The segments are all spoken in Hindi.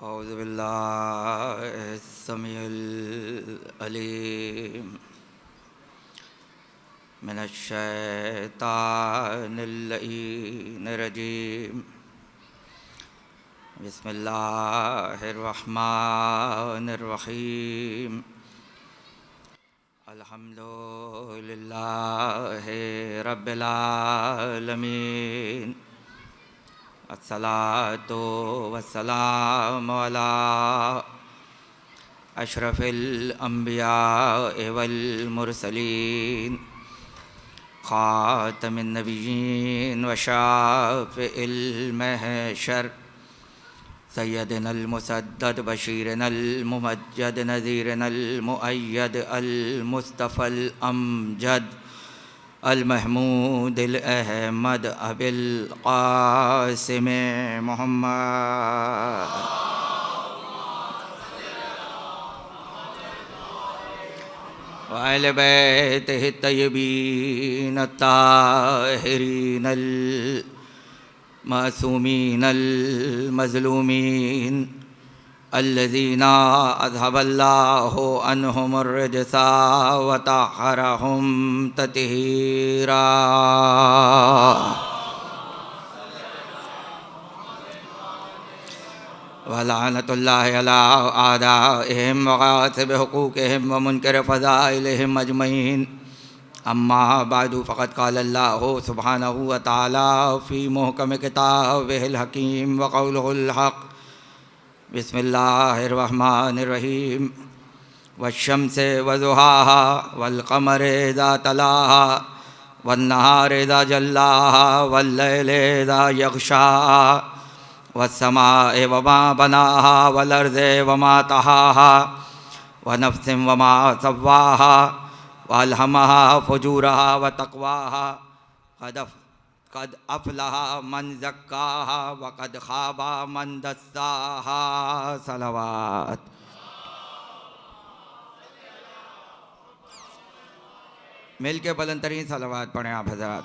औज़ु बिल्लाहि समीउल अलीम मिनश्शैतानिर रजीम। बिस्मिल्लाहिर रहमानिर रहीम। अल्हम्दुलिल्लाहि रब्बिल आलमीन। अस्सलातु वस्सलामु अला अशरफिल अंबिया वल मुरसलीन खातमिन नबिय्यीन व शाफ़िइल महशर सय्यदनल मुसद्दद बशीरनल मुमज्जद नज़ीरनल मुअय्यद अल मुस्तफ़ल अमजद अल महमूदिल अहमद अबिल क़ासिम मोहम्मद व अहले बैतिहि तय्यबीन अत्ताहिरीन अल मासूमीन अल मज़लूमीन अल्लज़ीना अज़हबल्लाहु अन्हुमुर रिजसा व तहहरहुम तत्हीरा। व लानतुल्लाहि अला आदाइहिम व गासिबि हुकूकिहिम व मुनकिरि फ़ज़ाइलिहिम अजमईन। अम्मा बादु फ़क़द क़ालल्लाहु सुब्हानहु व तआला फ़ी मुहकमि किताबिहिल हकीम व क़ौलुहुल हक़। बिस्मिल्लाहिर्रहमानिर्रहीम। वश्शम्सि वज़ुहाहा वल्क़मरि इज़ा तलाहा वन्नहारि इज़ा जल्लाहा वल्लैलि इज़ा यग़शाहा वस्समाइ वमा बनाहा वलर्ज़ि वमा तहाहा वनफ़्सिन वमा सव्वाहा वअल्हमहा फ़ुजूरहा व तक़वाहा क़द अफ़लहा मन ज़क्काहा व क़द ख़ाबा मन दस्साहा। सलावत। मिल के बुलंद तरीन सलावत पढ़ें आप हज़रात।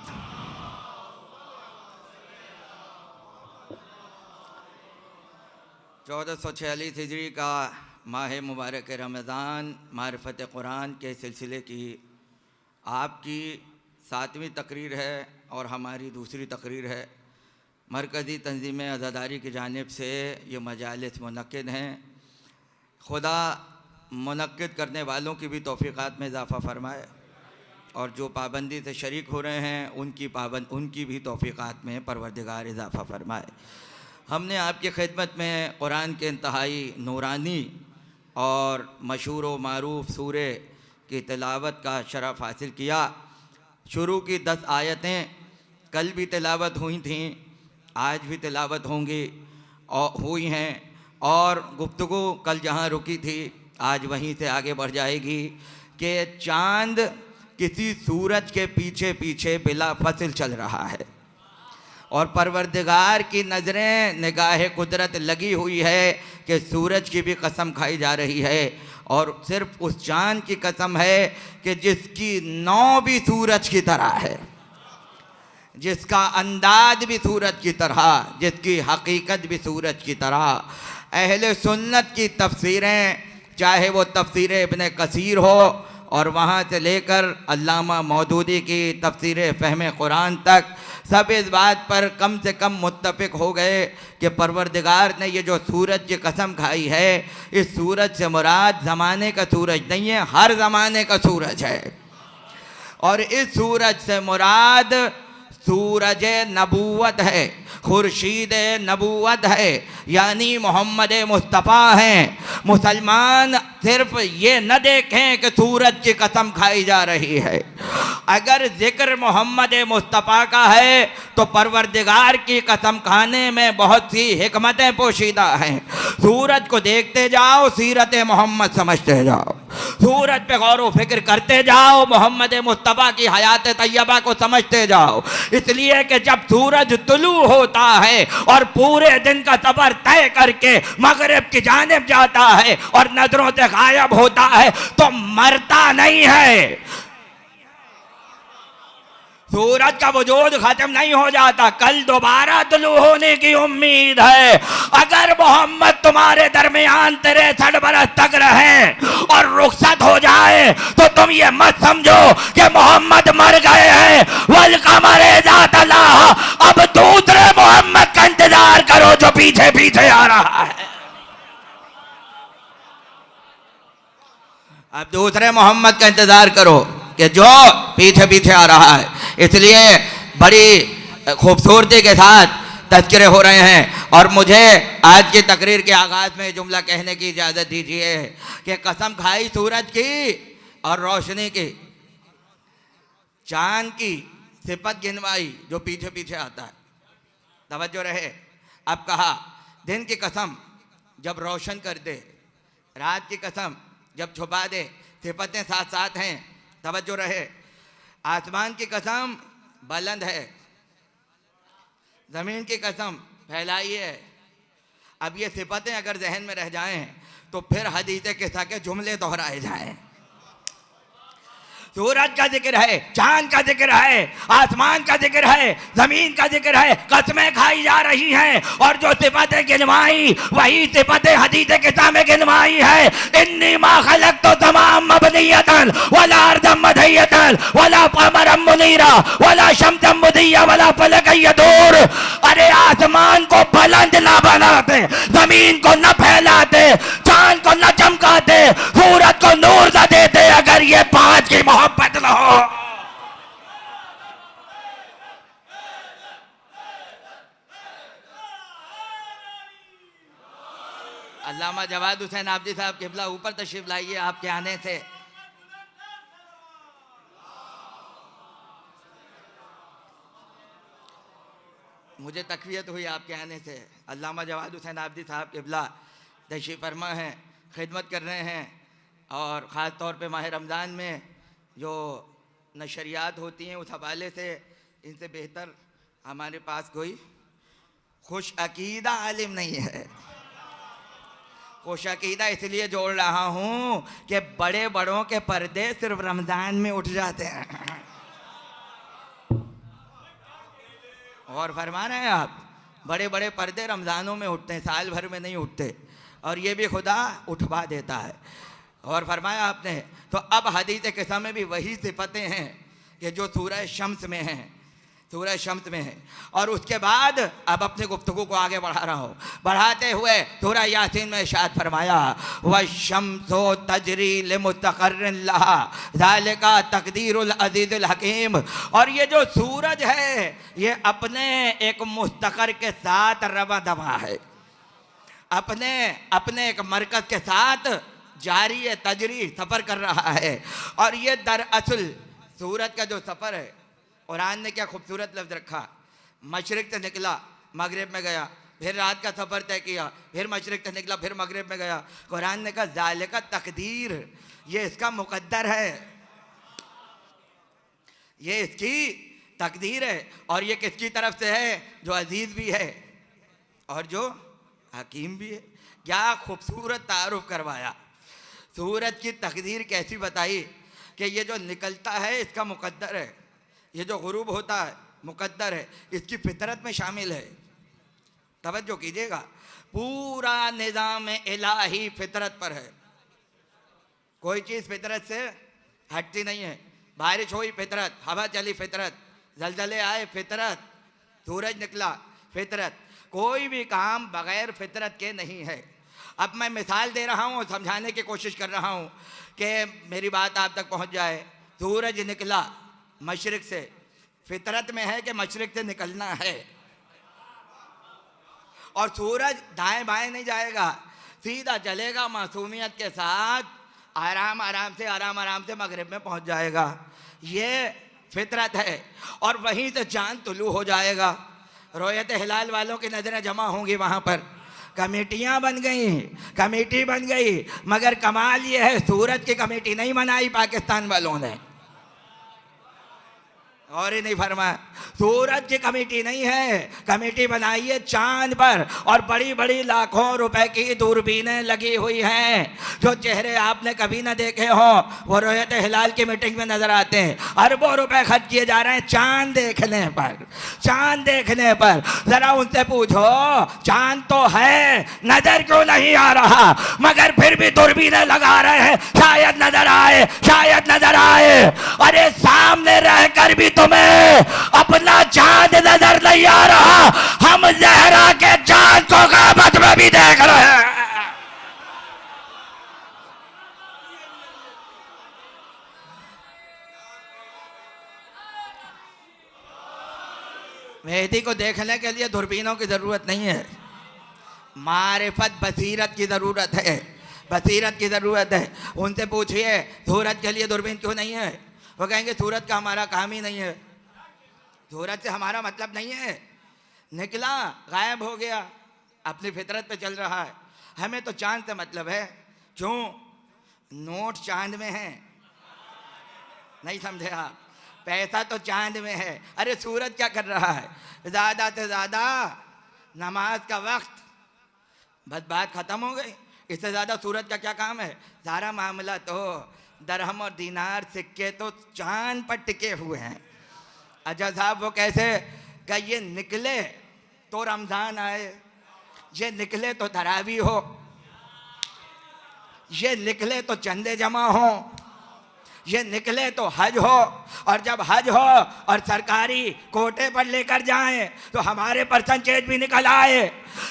चौदह सौ 46 हिजरी का माह मुबारक रमज़ान मारिफ़त कुरान के सिलसिले की आपकी 7वीं तकरीर है और हमारी दूसरी तकरीर है। मरकज़ी तंज़ीम अज़ादारी की जानिब से ये मजालिस मुनक्किद हैं। खुदा मुनक्किद करने वालों की भी तौफ़ीक़ात में इज़ाफ़ा फ़रमाए और जो पाबंदी से शरीक हो रहे हैं उनकी भी तौफ़ीक़ात में परवरदिगार इज़ाफ़ा फ़रमाए। हमने आपकी खिदमत में कुरान के इंतहाई नूरानी और मशहूर व मारूफ़ सूरे की तिलावत का शरफ़ हासिल किया। शुरू की 10 आयतें कल भी तिलावत हुई थीं, आज भी तिलावत होंगी और हुई हैं, और गुफ्तगू कल जहाँ रुकी थी आज वहीं से आगे बढ़ जाएगी कि चाँद किसी सूरज के पीछे पीछे बिला फ़सल चल रहा है और परवरदिगार की नज़रें निगाह कुदरत लगी हुई है कि सूरज की भी कसम खाई जा रही है और सिर्फ उस चाँद की कसम है कि जिसकी नौ भी सूरज की तरह है, जिसका अंदाज भी सूरज की तरह, जिसकी हकीकत भी सूरज की तरह। अहले सुन्नत की तफसीरें, चाहे वो तफसीर इब्न कसीर हो और वहाँ से लेकर अल्लामा मौदूदी की तफसीर फ़हम कुरान तक, सब इस बात पर कम से कम मुत्तफ़िक हो गए कि परवरदिगार ने ये जो सूरज की कसम खाई है, इस सूरज से मुराद ज़माने का सूरज नहीं है, हर ज़माने का सूरज है। और इस सूरज से मुराद सूरज नबूवत है, खुर्शीद नबूवत है, यानी मोहम्मद मुस्तफ़ा हैं। मुसलमान सिर्फ ये न देखें कि सूरज की कसम खाई जा रही है। अगर ज़िक्र मोहम्मद मुस्तफ़ा का है तो परवरदिगार की कसम खाने में बहुत सी हिकमतें पोशीदा हैं। सूरज को देखते जाओ, सीरत मोहम्मद समझते जाओ, सूरज पे गौर व फिक्र करते जाओ, मोहम्मद मुस्तफ़ा की हयात तैयबा को समझते जाओ। इसलिए कि जब सूरज तुलू होता है और पूरे दिन का सफर तय करके मगरिब की जानिब जाता है और नजरों से गायब होता है तो मरता नहीं है, सूरज का वजूद खत्म नहीं हो जाता, कल दोबारा तुलू होने की उम्मीद है। अगर मोहम्मद तुम्हारे दरमियान 63 बरस तक रहे और रुखसत हो जाए तो तुम ये मत समझो कि मोहम्मद मर गए हैं। वल कमरे जात अल्लाह, अब दूसरे मोहम्मद का इंतजार करो जो पीछे पीछे आ रहा है। अब दूसरे मोहम्मद का इंतजार करो कि जो पीछे पीछे आ रहा है। इसलिए बड़ी खूबसूरती के साथ तज़किरे हो रहे हैं और मुझे आज की तकरीर के आगाज़ में जुमला कहने की इजाज़त दीजिए कि कसम खाई सूरज की और रोशनी की, चांद की सिफत गिनवाई जो पीछे पीछे आता है। तवज्जो रहे। अब कहा दिन की कसम जब रोशन कर दे, रात की कसम जब छुपा दे, सिफतें साथ साथ हैं। तवज्जो रहे। आसमान की कसम बुलंद है, ज़मीन की कसम फैलाई है। अब ये सिफतें अगर जहन में रह जाएं तो फिर हदीसे किस्सा के जुमले दोहराए जाएं। सूरज का जिक्र है, चांद का जिक्र है, आसमान का जिक्र है, जमीन का जिक्र है, कसमें खाई जा रही हैं और जो सिफतें गिनवाई वही सिफतें हदीस किताब में गिनवाई है। इन्नी मा खलक तो तमाम मबनियतन वला अर्दम मदहियतन वला कमरम मुनीरा वला शमसम मुदिया वला फलक यदूर। अरे आसमान को बुलंद ना बनाते, जमीन को न फैलाते, चांद को न चमकाते, सूरज को नूर न देते अगर ये पांच की मोहब्बत न हो। अल्लामा जवाद हुसैन आबदी साहब किबला ऊपर तशरीफ लाइए आपके आने से। मुझे तकवीयत हुई आपके आने से। अल्लामा जवाद हुसैन आबदी साहब किबला तशरीफ फरमा हैं, खिदमत कर रहे हैं और ख़ास तौर पे माह रमज़ान में जो नशरियात होती हैं उस हवाले से इनसे बेहतर हमारे पास कोई खुश अकीदा आलिम नहीं है। खुश अकीदा इसलिए जोड़ रहा हूँ कि बड़े बड़ों के पर्दे सिर्फ रमज़ान में उठ जाते हैं। और फरमा रहे हैं आप, बड़े बड़े पर्दे रमज़ानों में उठते हैं, साल भर में नहीं उठते, और ये भी खुदा उठवा देता है। और फरमाया आपने तो अब हदीस किस्सा में भी वही सिफतें हैं कि जो सूरह शम्स में हैं, सूरह शम्स में है। और उसके बाद अब अपने गुफ्तगू को आगे बढ़ा रहा हूँ। बढ़ाते हुए सूरह यासीन में इरशाद फरमाया वशम्सो तजरी लिमुस्तक़र्रिन लहा ज़ालिका तक़दीरुल अज़ीज़ुल हकीम। और ये जो सूरज है ये अपने एक मुस्तक़र के साथ रवा दवा है, अपने एक मरकज़ के साथ जारी है, तजरी सफ़र कर रहा है। और ये दरअसल सूरज का जो सफ़र है, कुरान ने क्या खूबसूरत लफ्ज़ रखा, मशरिक़ से निकला मगरिब में गया, फिर रात का सफ़र तय किया, फिर मशरिक़ से निकला फिर मगरिब में गया। कुरान ने कहा ज़ालिका तकदीर, ये इसका मुक़द्दर है, ये इसकी तकदीर है। और ये किसकी तरफ से है? जो अजीज़ भी है और जो हकीम भी है। क्या खूबसूरत तारुफ करवाया। सूरज की तकदीर कैसी बताई कि ये जो निकलता है इसका मुक़द्दर है, ये जो गुरूब होता है मुक़द्दर है, इसकी फितरत में शामिल है। तवज्जो कीजिएगा, पूरा निज़ाम इलाही फितरत पर है, कोई चीज़ फितरत से हटती नहीं है। बारिश हुई फितरत, हवा चली फितरत, जलजले आए फितरत, सूरज निकला फितरत, कोई भी काम बग़ैर फितरत के नहीं है। अब मैं मिसाल दे रहा हूँ, समझाने की कोशिश कर रहा हूँ कि मेरी बात आप तक पहुँच जाए। सूरज निकला मशरिक़ से, फितरत में है कि मशरिक़ से निकलना है। और सूरज दाएं बाएं नहीं जाएगा, सीधा चलेगा मासूमियत के साथ, आराम आराम से मगरिब में पहुँच जाएगा। ये फितरत है। और वहीं से चाँद तुलू हो जाएगा, रोयत हिलाल वालों की नज़रें जमा होंगी वहाँ पर, कमेटियाँ बन गई, कमेटी बन गई। मगर कमाल ये है सूरज की कमेटी नहीं बनाई पाकिस्तान वालों ने। और ही नहीं फरमाया। सूरज की कमेटी नहीं है, कमेटी बनाई है चांद पर, और बड़ी बड़ी लाखों रुपए की दूरबीनें लगी हुई हैं। जो चेहरे आपने कभी ना देखे हो वो रोयत हिलाल की मीटिंग में नजर आते हैं। अरबों रुपए खर्च किए जा रहे हैं चांद देखने पर, चांद देखने पर। जरा उनसे पूछो चांद तो है, नजर क्यों नहीं आ रहा? मगर फिर भी दूरबीनें लगा रहे हैं, शायद नजर आए, शायद नजर आए। अरे सामने रहकर भी तुम्हें अपना चांद नजर नहीं आ रहा, हम ज़हरा के चांद को ग़ैबत में भी देख रहे हैं। मेहदी को देखने के लिए दूरबीनों की जरूरत नहीं है, मारिफत बसीरत की जरूरत है, बसीरत की जरूरत है। उनसे पूछिए सूरज के लिए दूरबीन क्यों नहीं है? वो कहेंगे सूरज का हमारा काम ही नहीं है, सूरज से हमारा मतलब नहीं है। निकला गायब हो गया, अपनी फितरत पे चल रहा है। हमें तो चांद से मतलब है। क्यों? नोट चांद में है, नहीं समझे आप? पैसा तो चांद में है। अरे सूरज क्या कर रहा है? ज़्यादा से ज़्यादा नमाज का वक्त, बस बात ख़त्म हो गई। इससे ज़्यादा सूरज का क्या काम है? सारा मामला तो दरहम और दीनार सिक्के तो चांद पर टिके हुए हैं। अच्छा साहब वो कैसे? क्या ये निकले तो रमज़ान आए, ये निकले तो तरावी हो, ये निकले तो चंदे जमा हो, ये निकले तो हज हो। और जब हज हो और सरकारी कोटे पर लेकर जाएं तो हमारे परसेंटेज भी निकल आए।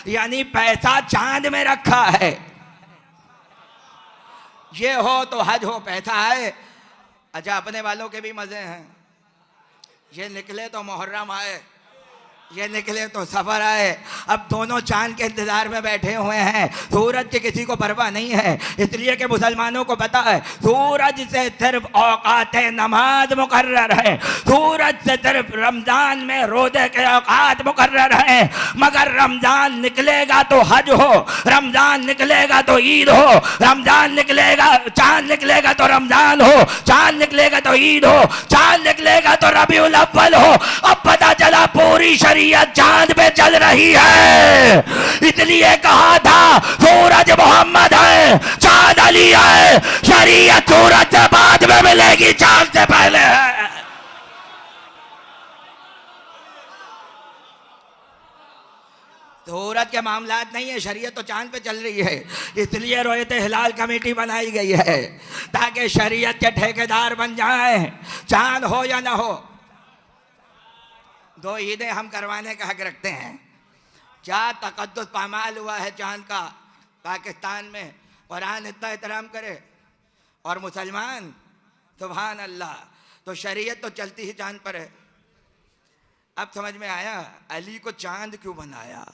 यानी पैसा चांद में रखा है। ये हो तो हज हो, पैसा है। अच्छा अपने वालों के भी मजे हैं। ये निकले तो मुहर्रम आए, ये निकले तो सफर आए। अब दोनों चांद के इंतजार में बैठे हुए हैं। सूरज की किसी को परवाह नहीं है, इसलिए कि मुसलमानों को पता है सूरज से सिर्फ औकात नमाज मुकर्रर है, सूरज से सिर्फ रमजान में रोजे के औकात मुकर्रर है। मगर रमजान निकलेगा तो हज हो, रमजान निकलेगा तो ईद हो, रमजान निकलेगा, चांद निकलेगा तो रमजान हो, चांद निकलेगा तो ईद हो, चांद निकलेगा तो रबीउल अव्वल हो। अब पता चला पूरी शरीयत चांद पे चल रही है। इसलिए कहा था सूरज मोहम्मद है, चांद अली है। शरीयत सूरज से बाद में मिलेगी, चांद से पहले है। सूरज के मामलात नहीं है, शरीयत तो चांद पे चल रही है। इसलिए रोयत हिलाल कमेटी बनाई गई है ताकि शरीयत के ठेकेदार बन जाएं, चांद हो या ना हो। दो ईदें हम करवाने का हक रखते हैं। क्या तकद्दुस पामाल हुआ है चांद का पाकिस्तान में, कुरान इतना एहतराम करे और मुसलमान सुभान अल्लाह। तो शरीयत तो चलती ही चांद पर है। अब समझ में आया अली को चांद क्यों बनाया,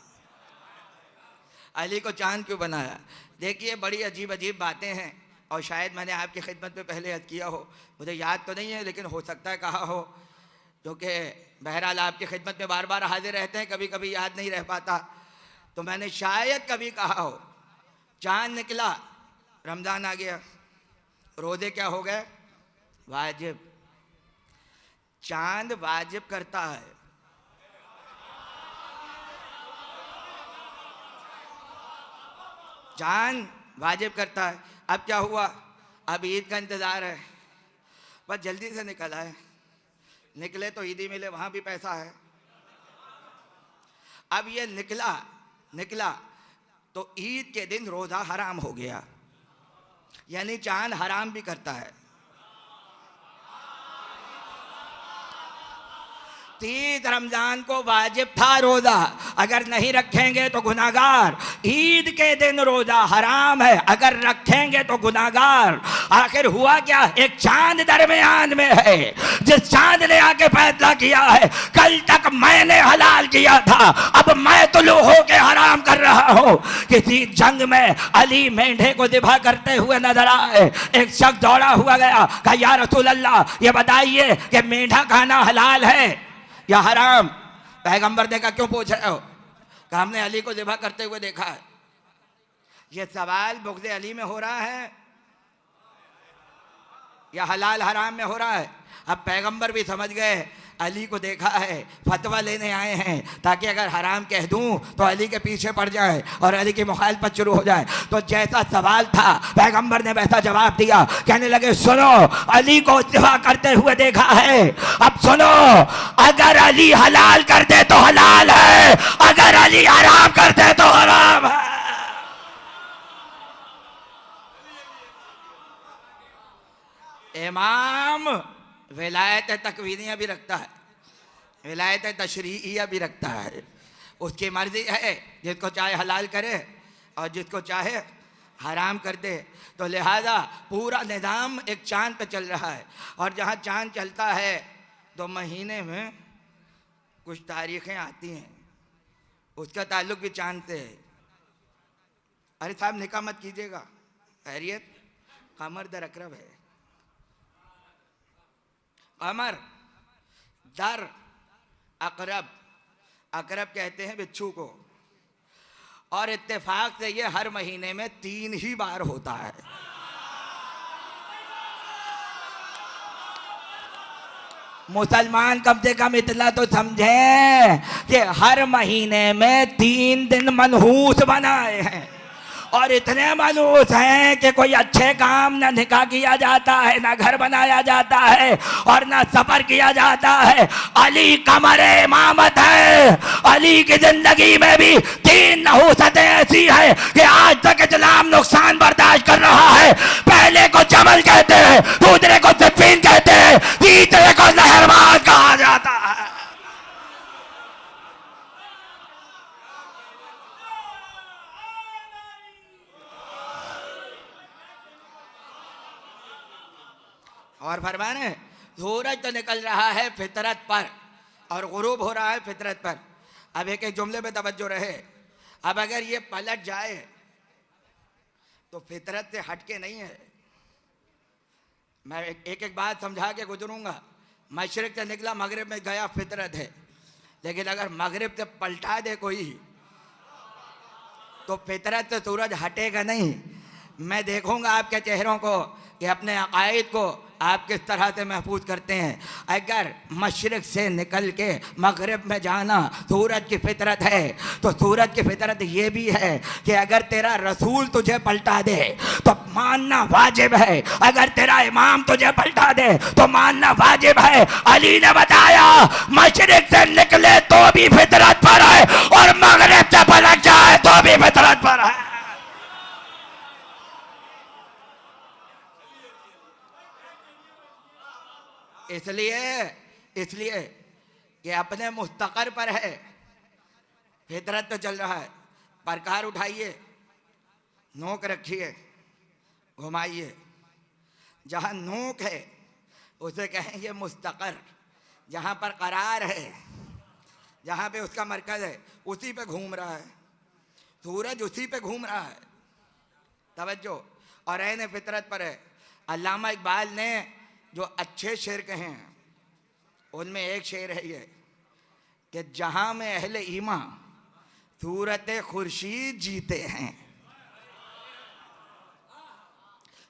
अली को चांद क्यों बनाया। देखिए बड़ी अजीब अजीब बातें हैं, और शायद मैंने आपकी खिदमत में पहले अर्ज़ किया हो, मुझे याद तो नहीं है लेकिन हो सकता है कहा हो, क्योंकि बहरहाल आपकी खिदमत में बार बार हाजिर रहते हैं, कभी कभी याद नहीं रह पाता। तो मैंने शायद कभी कहा हो चांद निकला, रमज़ान आ गया, रोज़े क्या हो गए? वाजिब। चांद वाजिब करता है, चांद वाजिब करता है। अब क्या हुआ? अब ईद का इंतज़ार है, बस जल्दी से निकल आए। निकले तो ईदी मिले, वहाँ भी पैसा है। अब ये निकला तो ईद के दिन रोज़ा हराम हो गया, यानी चांद हराम भी करता है। 30 रमजान को वाजिब था रोजा, अगर नहीं रखेंगे तो गुनाहगार। ईद के दिन रोजा हराम है, अगर रखेंगे तो गुनाहगार। आखिर हुआ क्या? एक चांद दरमियान में है, जिस चांद ने आके फैसला किया है कल तक मैंने हलाल किया था, अब मैं तुलू होके हराम कर रहा हूँ। किसी जंग में अली मेंढे को ज़िबह करते हुए नजर आए। एक शख्स दौड़ा हुआ गया, कहा या रसूल अल्लाह ये बताइए कि मेंढा खाना हलाल है या हराम? पैगंबर ने कहा क्यों पूछ रहे हो? कहा हमने अली को ज़िबह करते हुए देखा है। ये सवाल बुग़्ज़ अली में हो रहा है या हलाल हराम में हो रहा है? अब पैगंबर भी समझ गए अली को देखा है, फतवा लेने आए हैं ताकि अगर हराम कह दूं तो अली के पीछे पड़ जाए और अली की मुखालफत शुरू हो जाए। तो जैसा सवाल था पैगंबर ने वैसा जवाब दिया। कहने लगे सुनो, अली को इस्तिफा करते हुए देखा है, अब सुनो, अगर अली हलाल कर दे तो हलाल है, अगर अली हराम कर दे तो हराम है। इमाम विलायत तकवीनिया भी रखता है, विलायत तशरीइया भी रखता है। उसकी मर्जी है, जिसको चाहे हलाल करे और जिसको चाहे हराम कर दे। तो लिहाजा पूरा निज़ाम एक चांद पे चल रहा है, और जहाँ चांद चलता है तो महीने में कुछ तारीखें आती हैं, उसका ताल्लुक भी चांद से है। अरे साहब निकाह मत कीजिएगा, खैरियत? कमर दर अकरब है, कमर दर अकरब, अकरब कहते हैं बिच्छू को, और इत्तेफाक से ये हर महीने में 3 ही बार होता है। मुसलमान कम से कम इतना तो समझे कि हर महीने में 3 दिन मनहूस बनाए हैं, और इतने मनहूस हैं कि कोई अच्छे काम ना निकाह किया जाता है, ना घर बनाया जाता है, और ना सफर किया जाता है। अली कमरे इमामत है। अली की जिंदगी में भी 3 नहूसतें ऐसी है कि आज तक इस्लाम नुकसान बर्दाश्त कर रहा है। पहले को जमल कहते हैं, दूसरे को सिफीन कहते हैं, तीसरे को लहरबाज कहा जाता है। और फरमाने सूरज तो निकल रहा है फितरत पर और गुरूब हो रहा है फितरत पर। अब एक एक जुमले में तवज्जो रहे। अब अगर ये पलट जाए तो फितरत से हटके नहीं है। मैं एक एक बात समझा के गुजरूंगा। मशरिक से निकला मगरिब में गया फितरत है, लेकिन अगर मगरिब से पलटा दे कोई तो फितरत से सूरज हटेगा नहीं। मैं देखूंगा आपके चेहरों को कि अपने अकायद को आप किस तरह से महफूज करते हैं। अगर मशरिक से निकल के मगरिब में जाना सूरज की फितरत है, तो सूरज की फितरत ये भी है कि अगर तेरा रसूल तुझे पलटा दे तो मानना वाजिब है, अगर तेरा इमाम तुझे पलटा दे तो मानना वाजिब है। अली ने बताया मशरिक से निकले तो भी फितरत पर है, और मगरिब से पलट जाए तो भी फितरत पर है। इसलिए कि अपने मुस्तकर पर है, फितरत तो चल रहा है। परकार उठाइए, नोक रखिए, घुमाइए। जहाँ नोक है उसे कहेंगे मुस्तकर, जहाँ पर करार है, जहाँ पे उसका मरकज है, उसी पे घूम रहा है सूरज, उसी पे घूम रहा है। तवज्जो। और ऐन फितरत पर है। अल्लामा इकबाल ने जो अच्छे शेर कहे हैं उनमें एक शेर है ये कि जहां में अहले ईमा सूरत खुर्शीद जीते हैं,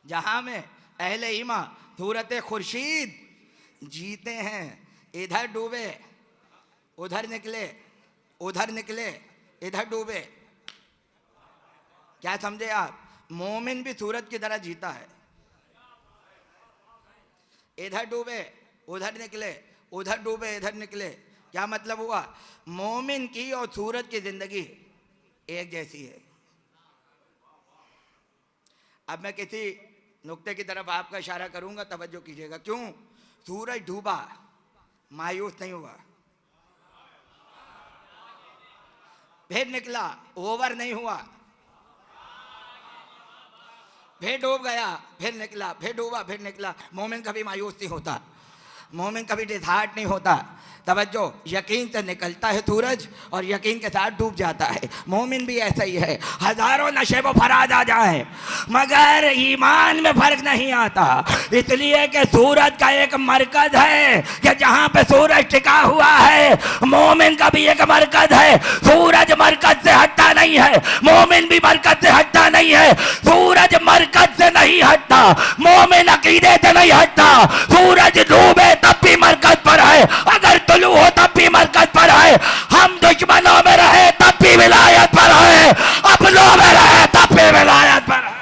जहां में अहले ईमा सूरत खुर्शीद जीते हैं। इधर डूबे उधर निकले, उधर निकले इधर डूबे। क्या समझे आप? मोमिन भी सूरज की तरह जीता है। इधर डूबे उधर निकले, उधर डूबे इधर निकले। क्या मतलब हुआ? मोमिन की और सूरज की जिंदगी एक जैसी है। अब मैं किसी नुक्ते की तरफ आपका इशारा करूंगा, तवज्जो कीजिएगा। क्यों? सूरज डूबा, मायूस नहीं हुआ, फिर निकला, ओवर नहीं हुआ, फिर डूब गया, फिर निकला, फिर डूबा, फिर निकला। मोमिन कभी मायूस नहीं होता, मोमिन कभी डिसहार्ट नहीं होता। तवज्जो, यकीन से निकलता है सूरज और यकीन के साथ डूब जाता है। मोमिन भी ऐसा ही है। हजारों नशे व फराज आ जाए मगर ईमान में फर्क नहीं आता, इसलिए कि सूरज का एक मरकज है कि जहाँ पे सूरज टिका हुआ है, मोमिन का भी एक मरकज है। सूरज मरकज से हटता नहीं है, मोमिन भी मरकज से हटता नहीं है। सूरज मरकज से नहीं हटता, मोमिन अकीदे से नहीं हटता। सूरज डूबे तब भी मरकज पर है। अगर तुलू हो तब भी मरकज पर है, हम दुश्मनों में रहे तब भी विलायत पर है, अपनों में रहे तब भी विलायत पर है।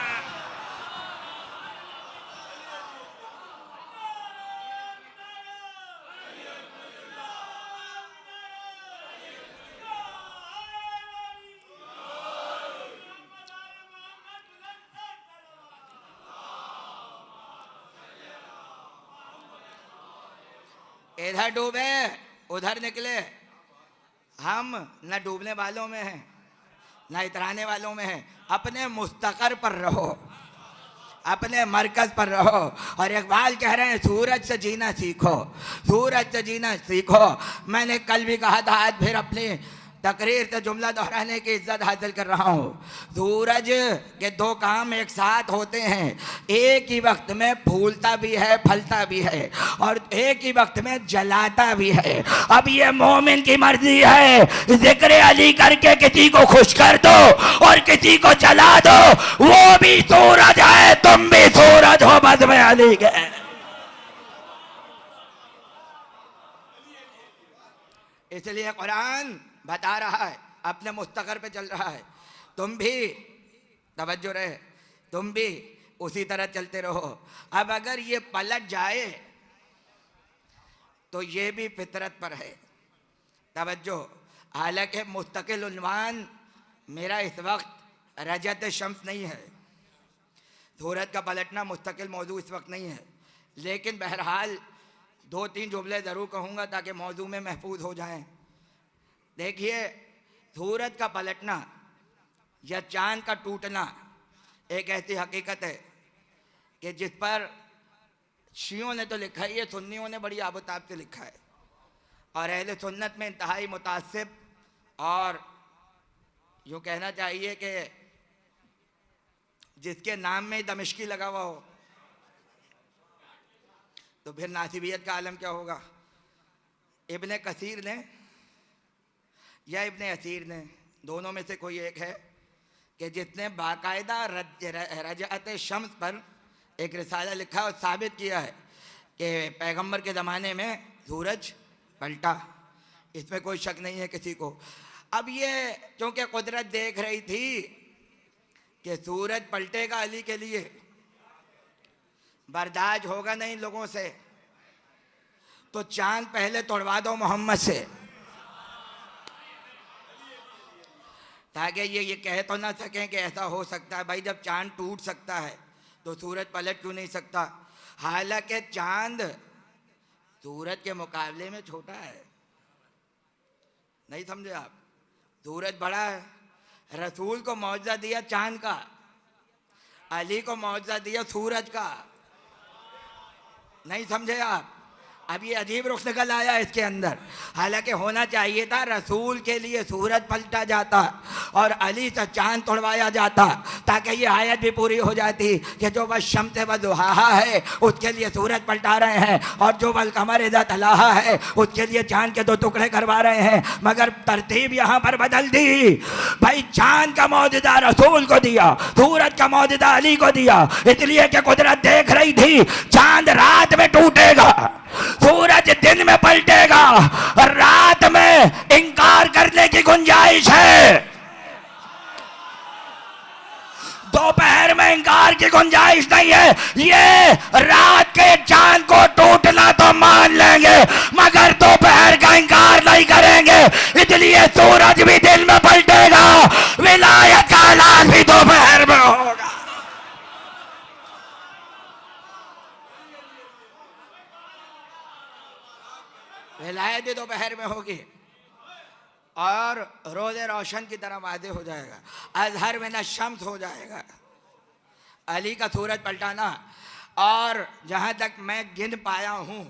इधर डूबे उधर निकले, हम न डूबने वालों में हैं न इतराने वालों में हैं। अपने मुस्तकर पर रहो, अपने मरकज पर रहो। और इकबाल कह रहे हैं सूरज से जीना सीखो, सूरज से जीना सीखो। मैंने कल भी कहा था, आज फिर अपनी तकरीर से जुमला दोहराने की इज्जत हासिल कर रहा हूँ। सूरज के दो काम एक साथ होते हैं, एक ही वक्त में फूलता भी है फलता भी है और एक ही वक्त में जलाता भी है। अब ये मोमिन की मर्जी है, जिक्र अली करके किसी को खुश कर दो और किसी को जला दो, वो भी सूरज है तुम भी सूरज हो बज़्म अली के। इसलिए कुरान बता रहा है, अपने मुस्तकर पे चल रहा है, तुम भी तवज्जो रहे, तुम भी उसी तरह चलते रहो। अब अगर ये पलट जाए तो ये भी फितरत पर है। तवज्जो, हालांकि मुस्तकिल उन्वान मेरा इस वक्त रजत शम्स नहीं है, सूरज का पलटना मुस्तकिल मौजू इस वक्त नहीं है, लेकिन बहरहाल दो तीन जुमले ज़रूर कहूँगा ताकि मौजू में महफूज हो जाएं। देखिए, सूरज का पलटना या चांद का टूटना एक ऐसी हकीकत है कि जिस पर शियों ने तो लिखा है, ये सुन्नियों ने बड़ी आबोताब से लिखा है और अहले सुन्नत में इंतहाई मुतासिब और यूँ कहना चाहिए कि जिसके नाम में दमिश्की लगा हुआ हो तो फिर नासिबियत का आलम क्या होगा। इब्ने कसीर ने या इब्ने असीर ने, दोनों में से कोई एक है, कि जिसने बाकायदा रजअत शम्स पर एक रिसाला लिखा और साबित किया है कि पैगंबर के ज़माने में सूरज पलटा, इसमें कोई शक नहीं है किसी को। अब ये क्योंकि कुदरत देख रही थी कि सूरज पलटेगा अली के लिए, बर्दाश्त होगा नहीं लोगों से, तो चांद पहले तोड़वा दो मोहम्मद से, ताकि ये कह तो ना सकें कि ऐसा हो सकता है। भाई जब चांद टूट सकता है तो सूरज पलट क्यों नहीं सकता। हालांकि चांद सूरज के मुकाबले में छोटा है, नहीं समझे आप, सूरज बड़ा है। रसूल को मौजज़ा दिया चांद का, अली को मौजज़ा दिया सूरज का, नहीं समझे आप। अब ये अजीब रुख निकल आया इसके अंदर। हालांकि होना चाहिए था रसूल के लिए सूरज पलटा जाता और अली से चांद तोड़वाया जाता, ताकि ये आयत भी पूरी हो जाती कि जो बस शम्स व दुहाहा है उसके लिए सूरज पलटा रहे हैं और जो बल कमर इज़ा तलाहा है उसके लिए चांद के दो टुकड़े करवा रहे हैं। मगर तरतीब यहाँ पर बदल दी। भाई चांद का मौजज़ा रसूल को दिया, सूरज का मौजज़ा अली को दिया, इसलिए कि कुदरत देख रही थी चांद रात में टूटेगा, सूरज दिन में पलटेगा, रात में इंकार करने की गुंजाइश है, दोपहर में इंकार की गुंजाइश नहीं है। ये रात के चांद को टूटना तो मान लेंगे मगर दोपहर का इंकार नहीं करेंगे, इसलिए सूरज भी दिन में पलटेगा, विलायत का ऐलान भी दोपहर में होगा। विलायत भी दोपहर में होगी और रोज़े रोशन की तरह वादे हो जाएगा, अजहर में न शम्स हो जाएगा, अली का सूरज पलटाना। और जहाँ तक मैं गिन पाया हूँ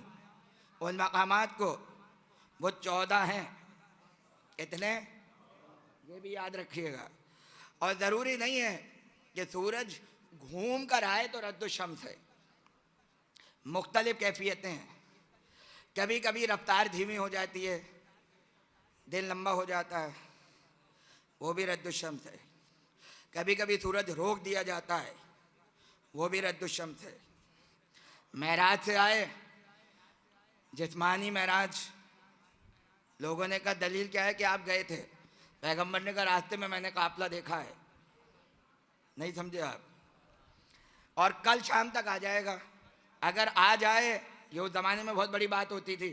उन मकामात को, वो 14 हैं। कितने, ये भी याद रखिएगा। और ज़रूरी नहीं है कि सूरज घूम कर आए तो रद्द शम्स है, मुख्तलिफ कैफियतें हैं। कभी कभी रफ्तार धीमी हो जाती है, दिन लंबा हो जाता है, वो भी रद्द शम्स है। कभी कभी सूरज रोक दिया जाता है, वो भी रद्द शम्स है। मेराज से आए, जिस्मानी मेराज लोगों ने कहा दलील क्या है कि आप गए थे? पैगंबर ने कहा रास्ते में मैंने काफिला देखा है। नहीं समझे आप? और कल शाम तक आ जाएगा। अगर आ जाए, ये उस ज़माने में बहुत बड़ी बात होती थी,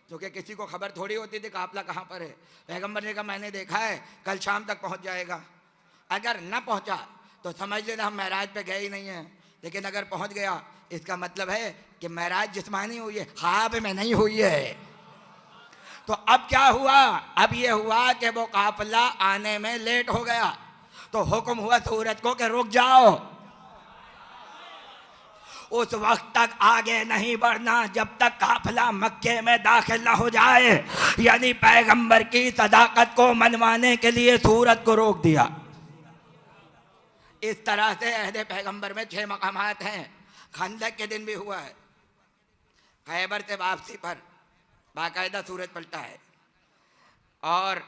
क्योंकि किसी को खबर थोड़ी होती थी काफिला कहाँ पर है। पैगंबर ने कहा मैंने देखा है, कल शाम तक पहुँच जाएगा। अगर न पहुँचा तो समझ लेना हम महराज पे गए ही नहीं हैं। लेकिन अगर पहुँच गया, इसका मतलब है कि महराज जिस्मानी हुई है, ख्वाब में नहीं हुई है। तो अब क्या हुआ? अब ये हुआ कि वो काफिला आने में लेट हो गया, तो हुक्म हुआ सूरज को कि रुक जाओ, उस वक्त तक आगे नहीं बढ़ना जब तक काफिला मक्के में दाखिल न हो जाए। यानी पैगंबर की सदाकत को मनवाने के लिए सूरज को रोक दिया। इस तरह से अहदे पैगंबर में 6 मकामात हैं। खंदक के दिन भी हुआ है, खैबर से वापसी पर बाकायदा सूरज पलटा है। और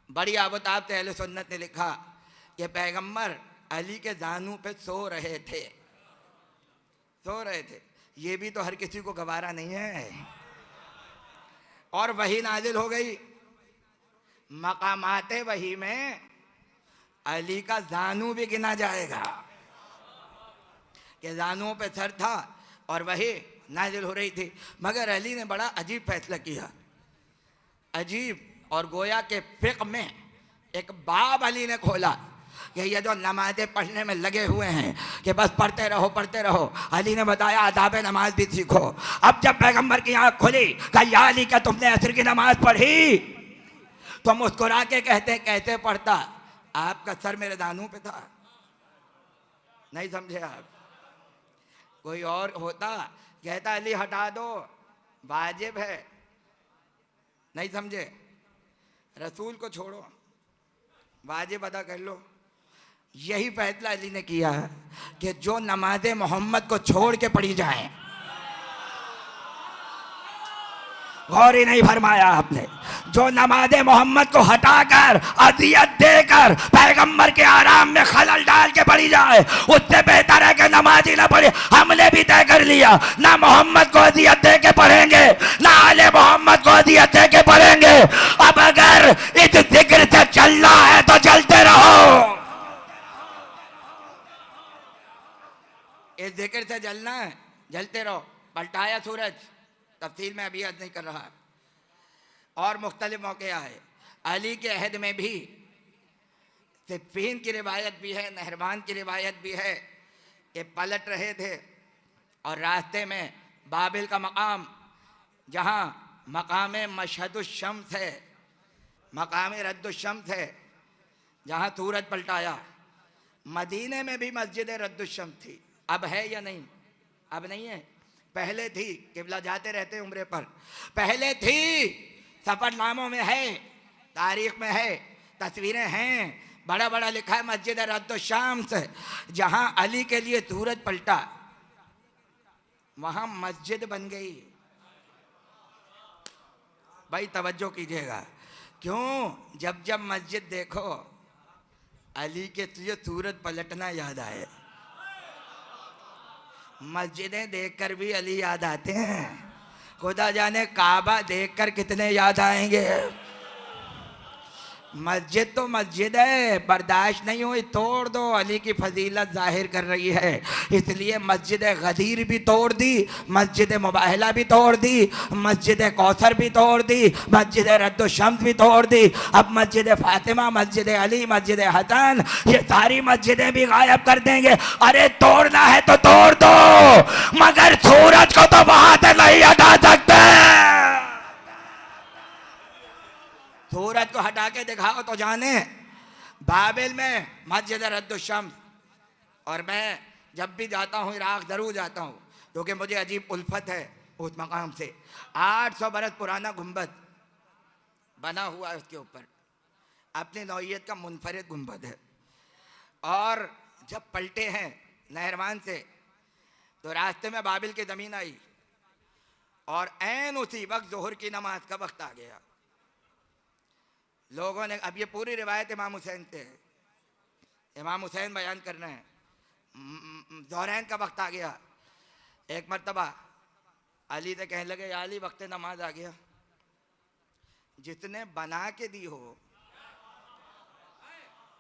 बड़ी आबताब से अहले सुन्नत ने लिखा कि पैगंबर अली के जानू पे सो रहे थे। ये भी तो हर किसी को गवारा नहीं है। और वही नाजिल हो गई। मकामाते वही में अली का जानू भी गिना जाएगा कि जानूओं पे सर था, और वही नाजिल हो रही थी। मगर अली ने बड़ा अजीब फैसला किया, अजीब। और गोया के फिक्र में एक बाब अली ने खोला कि ये जो नमाजें पढ़ने में लगे हुए हैं कि बस पढ़ते रहो पढ़ते रहो। अली ने बताया आदाब नमाज भी सीखो। अब जब पैगंबर की आँख खुली, कहा या अली क्या तुमने असर की नमाज पढ़ी? तो मुस्कुरा के कहते कैसे पढ़ता, आपका सर मेरे दानों पे था। नहीं समझे आप? कोई और होता कहता अली हटा दो, वाजिब है। नहीं समझे? रसूल को छोड़ो, वाजिब अदा कर लो। यही फैसला अली ने किया कि जो नमाज़े मोहम्मद को छोड़ के पढ़ी जाए। गौर ही नहीं फरमाया आपने? जो नमाज़े मोहम्मद को हटाकर अदियत देकर पैगंबर के आराम में खलल डाल के पढ़ी जाए, उससे बेहतर है कि नमाज ही ना पढ़े। हमने भी तय कर लिया, ना मोहम्मद को अदियत दे के पढ़ेंगे, ना आले मोहम्मद को अदियत दे के पढ़ेंगे। अब अगर इस जिक्र से चलना है तो चलते रहो, इस जिक्र से जलना है जलते रहो। पलटाया सूरज, तफसील में अभी अर्ज नहीं कर रहा। और मुख्तलिफ मौके आए। अली के अहद में भी सिफ़ीन की रिवायत भी है, नहरबान की रिवायत भी है कि पलट रहे थे और रास्ते में बाबिल का मकाम, जहाँ मकाम मशहदुश्शम्स है, मकाम रद्दुश्शम्स है, जहाँ सूरज पलटाया। मदीने में भी मस्जिद रद्दुश्शम्स थी। अब है या नहीं? अब नहीं है, पहले थी। किबला जाते रहते उम्रे पर, पहले थी। सफरनामों में है, तारीख में है, तस्वीरें हैं, बड़ा बड़ा लिखा है मस्जिद रद्दुश्शम्स। जहाँ अली के लिए सूरज पलटा, वहाँ मस्जिद बन गई। भाई तवज्जो कीजिएगा, क्यों? जब जब मस्जिद देखो अली के तुझे सूरज पलटना याद आए। मस्जिदें देखकर भी अली याद आते हैं, खुदा जाने काबा देखकर कितने याद आएंगे। मस्जिद तो मस्जिद है, बर्दाश्त नहीं हुई तोड़ दो। अली की फजीलत जाहिर कर रही है, इसलिए मस्जिद गदीर भी तोड़ दी, मस्जिद मुबाहला भी तोड़ दी, मस्जिद कौसर भी तोड़ दी, मस्जिद रद्दुश्शम्स भी तोड़ दी। अब मस्जिद फातिमा, मस्जिद अली, मस्जिद हसन, ये सारी मस्जिदें भी गायब कर देंगे। अरे तोड़ना है तो तोड़ दो, मगर सूरज को तो वहां से नहीं हटा सकते। सूरज को हटा के दिखाओ तो जाने। बाबिल में मस्जिद रद्दुश्शम्स, और मैं जब भी जाता हूँ इराक ज़रूर जाता हूँ, क्योंकि मुझे अजीब उल्फत है उस मकाम से। 800 बरस पुराना गुंबद बना हुआ है, उसके ऊपर अपनी नौइयत का मुनफरिद गुंबद है। और जब पलटे हैं नहरवान से, तो रास्ते में बाबिल की ज़मीन आई, और ऐन उसी वक्त ज़ोहर की नमाज का वक्त आ गया। लोगों ने, अब ये पूरी रिवायत इमाम हुसैन से है, इमाम हुसैन बयान कर रहे हैं। ज़ोहरैन का वक्त आ गया। एक मरतबा अली से कहने लगे, या अली वक्त नमाज आ गया। जितने बना के दी हो।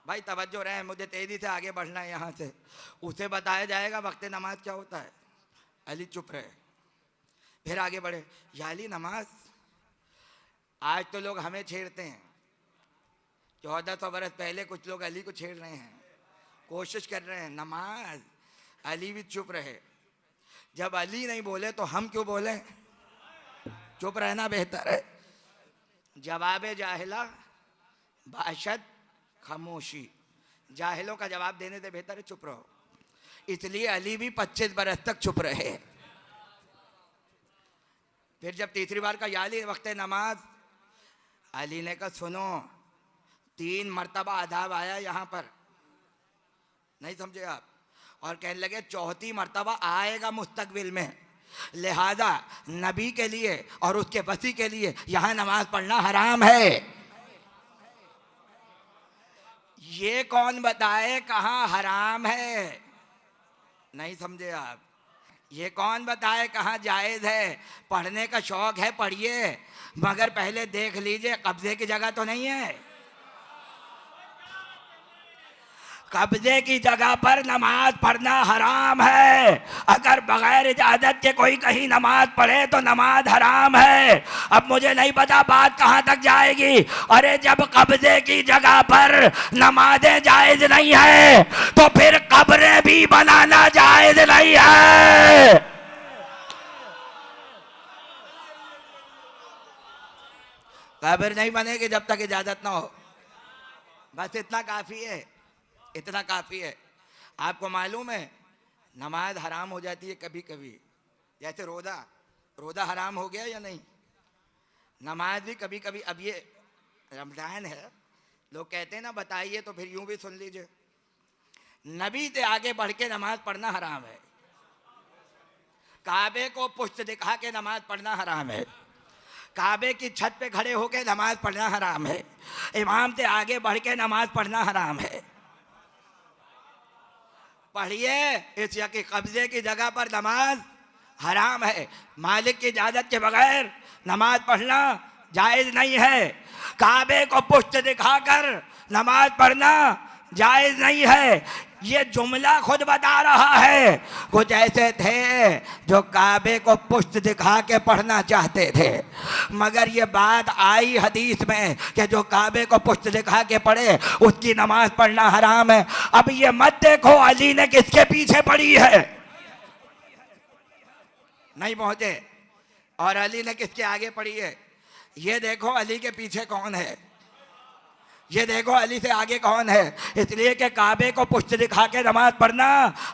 भाई तवज्जो रहे, मुझे तेजी से आगे बढ़ना है यहाँ से। उसे बताया जाएगा वक्त नमाज क्या होता है, अली चुप रहे। फिर आगे बढ़े, या अली नमाज। आज तो लोग हमें छेड़ते हैं, 1400 बरस पहले कुछ लोग अली को छेड़ रहे हैं, कोशिश कर रहे हैं नमाज। अली भी चुप रहे। जब अली नहीं बोले तो हम क्यों बोले? चुप रहना बेहतर है। जवाब जाहिला बाशद खामोशी। जाहिलों का जवाब देने से बेहतर है चुप रहो। इसलिए अली भी 25 बरस तक चुप रहे। फिर जब तीसरी बार का या अली वक्त नमाज, अली ने कहा सुनो, 3 मरतबा आदाब आया यहाँ पर, नहीं समझे आप? और कहने लगे चौथी मरतबा आएगा मुस्तकबिल में, लिहाजा नबी के लिए और उसके वसी के लिए यहाँ नमाज पढ़ना हराम है। ये कौन बताए कहाँ हराम है? नहीं समझे आप? ये कौन बताए कहाँ जायज़ है? पढ़ने का शौक है पढ़िए, मगर पहले देख लीजिए कब्जे की जगह तो नहीं है। कब्जे की जगह पर नमाज पढ़ना हराम है। अगर बगैर इजाजत के कोई कहीं नमाज पढ़े तो नमाज हराम है। अब मुझे नहीं पता बात कहाँ तक जाएगी। अरे जब कब्जे की जगह पर नमाजें जायज नहीं है तो फिर कब्रें भी बनाना जायज नहीं है। कब्र नहीं बनेगी जब तक इजाजत ना हो। बस इतना काफी है, इतना काफ़ी है। आपको मालूम है नमाज हराम हो जाती है कभी कभी, जैसे रोज़ा हराम हो गया या नहीं? नमाज भी कभी कभी। अब ये रमज़ान है, लोग कहते हैं ना बताइए, तो फिर यूं भी सुन लीजिए, नबी से आगे बढ़ के नमाज पढ़ना हराम है। काबे को पुष्ट दिखा के नमाज पढ़ना हराम है। काबे की छत पे खड़े होके नमाज पढ़ना हराम है। इमाम से आगे बढ़ के नमाज पढ़ना हराम है। पढ़िए, इस के कब्जे की जगह पर नमाज हराम है। मालिक की इजाजत के बगैर नमाज पढ़ना जायज नहीं है। काबे को पुष्ट दिखाकर नमाज पढ़ना जायज नहीं है। ये जुमला खुद बता रहा है। कुछ ऐसे थे जो काबे को पुष्ट दिखा के पढ़ना चाहते थे, मगर ये बात आई हदीस में कि जो काबे को पुष्ट दिखा के पढ़े उसकी नमाज पढ़ना हराम है। अब ये मत देखो अली ने किसके पीछे पढ़ी है, नहीं पहुंचे, और अली ने किसके आगे पढ़ी है। ये देखो अली के पीछे कौन है, ये देखो अली से आगे कौन है। इसलिए कि काबे को पुष्ट दिखा के नमाज पढ़ना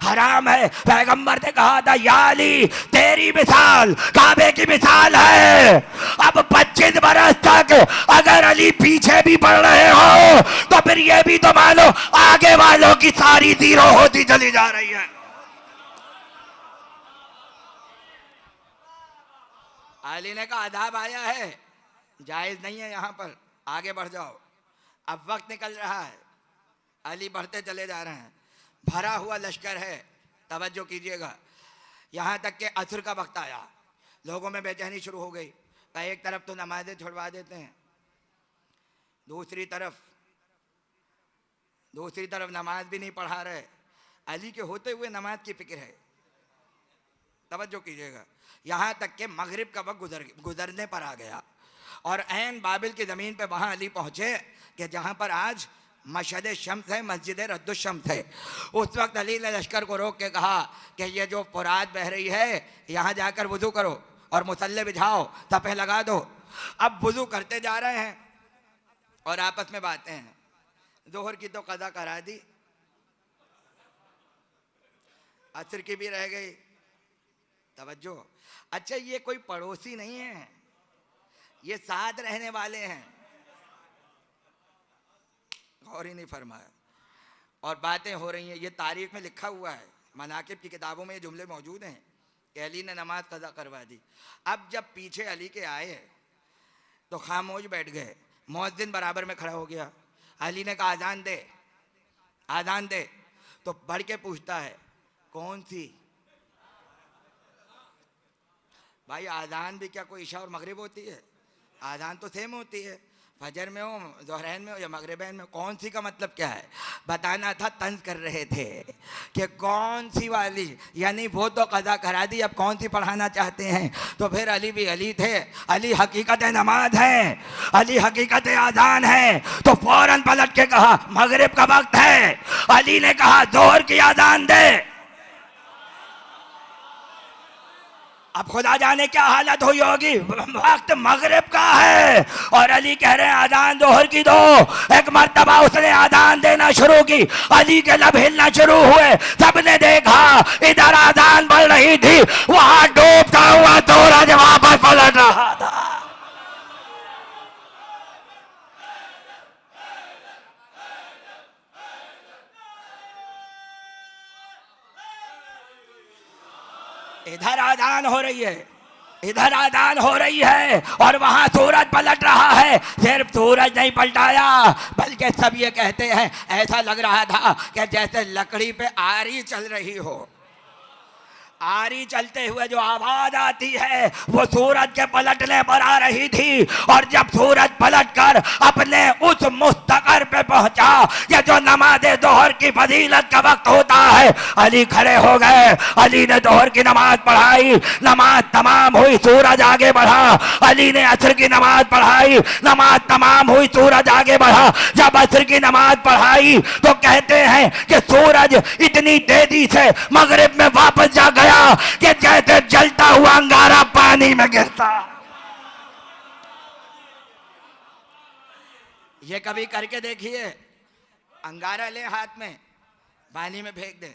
हराम है। पैगंबर ने कहा था या अली तेरी मिसाल काबे की मिसाल है। अब 25 बरस तक अगर अली पीछे भी पढ़ रहे हो तो फिर ये भी तो मानो आगे वालों की सारी जीरो होती चली जा रही है। अली ने कहा आदाब आया है, जायज नहीं है, यहाँ पर आगे बढ़ जाओ। अब वक्त निकल रहा है, अली बढ़ते चले जा रहे हैं, भरा हुआ लश्कर है। तवज्जो कीजिएगा, यहाँ तक कि असर का वक्त आया, लोगों में बेचैनी शुरू हो गई। एक तरफ तो नमाजें छुड़वा देते हैं, दूसरी तरफ नमाज भी नहीं पढ़ा रहे। अली के होते हुए नमाज की फिक्र है। तवज्जो कीजिएगा, यहाँ तक कि मगरिब का वक्त गुजरने पर आ गया और ऐन बाबिल की ज़मीन पे वहाँ अली पहुँचे कि जहाँ पर आज मशहद शम्स है, मस्जिद रद्दुश शम्स है। उस वक्त अली ने लश्कर को रोक के कहा कि ये जो फुरात बह रही है यहाँ जाकर वुज़ू करो और मुसल्ले बिछाओ, तपे लगा दो। अब वुज़ू करते जा रहे हैं और आपस में बातें हैं। जोहर की तो कज़ा करा दी, असर की भी रह गई। तवज्जो, अच्छा ये कोई पड़ोसी नहीं है, ये साथ रहने वाले हैं, गौर ही नहीं फरमाया। और बातें हो रही हैं, ये तारीख में लिखा हुआ है, मनाकिब की किताबों में ये जुमले मौजूद हैं कि अली ने नमाज कज़ा करवा दी। अब जब पीछे अली के आए तो खामोश बैठ गए। मुअज्जिन बराबर में खड़ा हो गया। अली ने कहा आज़ान दे, आज़ान दे। तो बढ़ के पूछता है कौन सी? भाई आज़ान भी क्या कोई इशा और मगरिब होती है? आज़ान तो सेम होती है, फजर में हो, ज़ोहरैन में हो या मगरिबैन में, कौन सी का मतलब क्या है बताना था। तंज कर रहे थे कि कौन सी वाली, यानी वो तो कज़ा करा दी, अब कौन सी पढ़ाना चाहते हैं। तो फिर अली भी अली थे, अली हकीकत नमाज है, अली हकीकत आज़ान है। तो फौरन पलट के कहा मगरिब का वक्त है। अली ने कहा ज़ोहर की आज़ान दे। अब खुदा जाने क्या हालत हुई होगी, वक्त मगरिब का है और अली कह रहे हैं आज़ान ज़ोहर की दो। एक मर्तबा उसने आज़ान देना शुरू की, अली के लब हिलना शुरू हुए, सबने देखा इधर आज़ान बढ़ रही थी, वहां डूबता हुआ सूरज वापस पलट रहा था। इधर आज़ान हो रही है, इधर आज़ान हो रही है और वहां सूरज पलट रहा है। सिर्फ सूरज नहीं पलटाया, बल्कि सब ये कहते हैं ऐसा लग रहा था कि जैसे लकड़ी पे आरी चल रही हो। आरी चलते हुए जो आवाज आती है वो सूरज के पलटने पर आ रही थी। और जब सूरज पलटकर अपने उस मुस्तकर पे पहुंचा कि जो नमाज दोहर की फजीलत का वक्त होता है, अली खड़े हो गए। अली ने दोहर की नमाज पढ़ाई, नमाज तमाम हुई, सूरज आगे बढ़ा। अली ने असर की नमाज पढ़ाई, नमाज तमाम हुई, सूरज आगे बढ़ा। जब असर की नमाज पढ़ाई तो कहते हैं कि सूरज इतनी तेजी से मगरिब में वापस जा गया कि जैसे जलता हुआ अंगारा पानी में गिरता। ये कभी करके देखिए, अंगारा ले हाथ में, पानी में फेंक दे,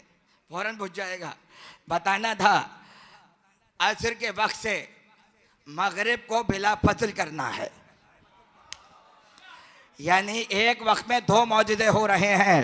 फौरन बुझ जाएगा। बताना था असर के वक्त से मगरिब को बिला फजल करना है, यानी एक वक्त में दो मौजज़े हो रहे हैं।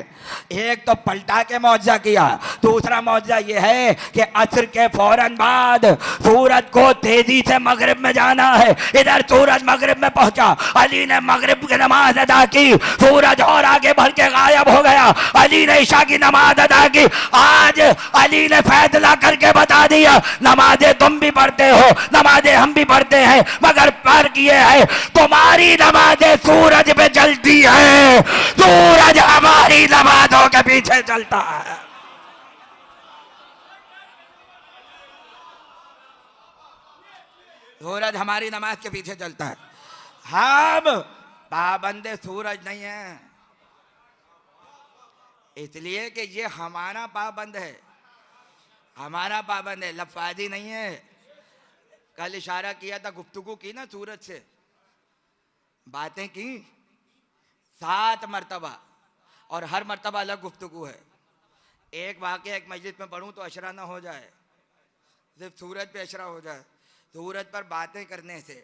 एक तो पलटा के मौजज़ा किया, दूसरा मौजज़ा यह है कि असर के फौरन बाद सूरज को तेजी से मगरिब में जाना है। इधर सूरज मगरिब में पहुंचा, अली ने मगरिब की नमाज अदा की, सूरज और आगे बढ़ के गायब हो गया। अली ने इशा की नमाज अदा की। आज अली ने फैसला करके बता दिया नमाजें तुम भी पढ़ते हो, नमाजें हम भी पढ़ते हैं, मगर फर्क ये है तुम्हारी नमाजें सूरज पे चलती है, सूरज हमारी नमाजों के पीछे चलता है। सूरज हमारी नमाज के पीछे चलता है। हम पाबंदे सूरज नहीं है, इसलिए कि ये हमारा पाबंद है, हमारा पाबंद है, लफाजी नहीं है। कल इशारा किया था, गुफ्तगू की ना सूरज से, बातें की 7 मरतबा और हर मरतबा अलग गुफ्तगू है। एक वाक़या एक मस्जिद में पढ़ूं तो अशरा ना हो जाए, सिर्फ सूरज पे अशरा हो जाए। सूरज पर बातें करने से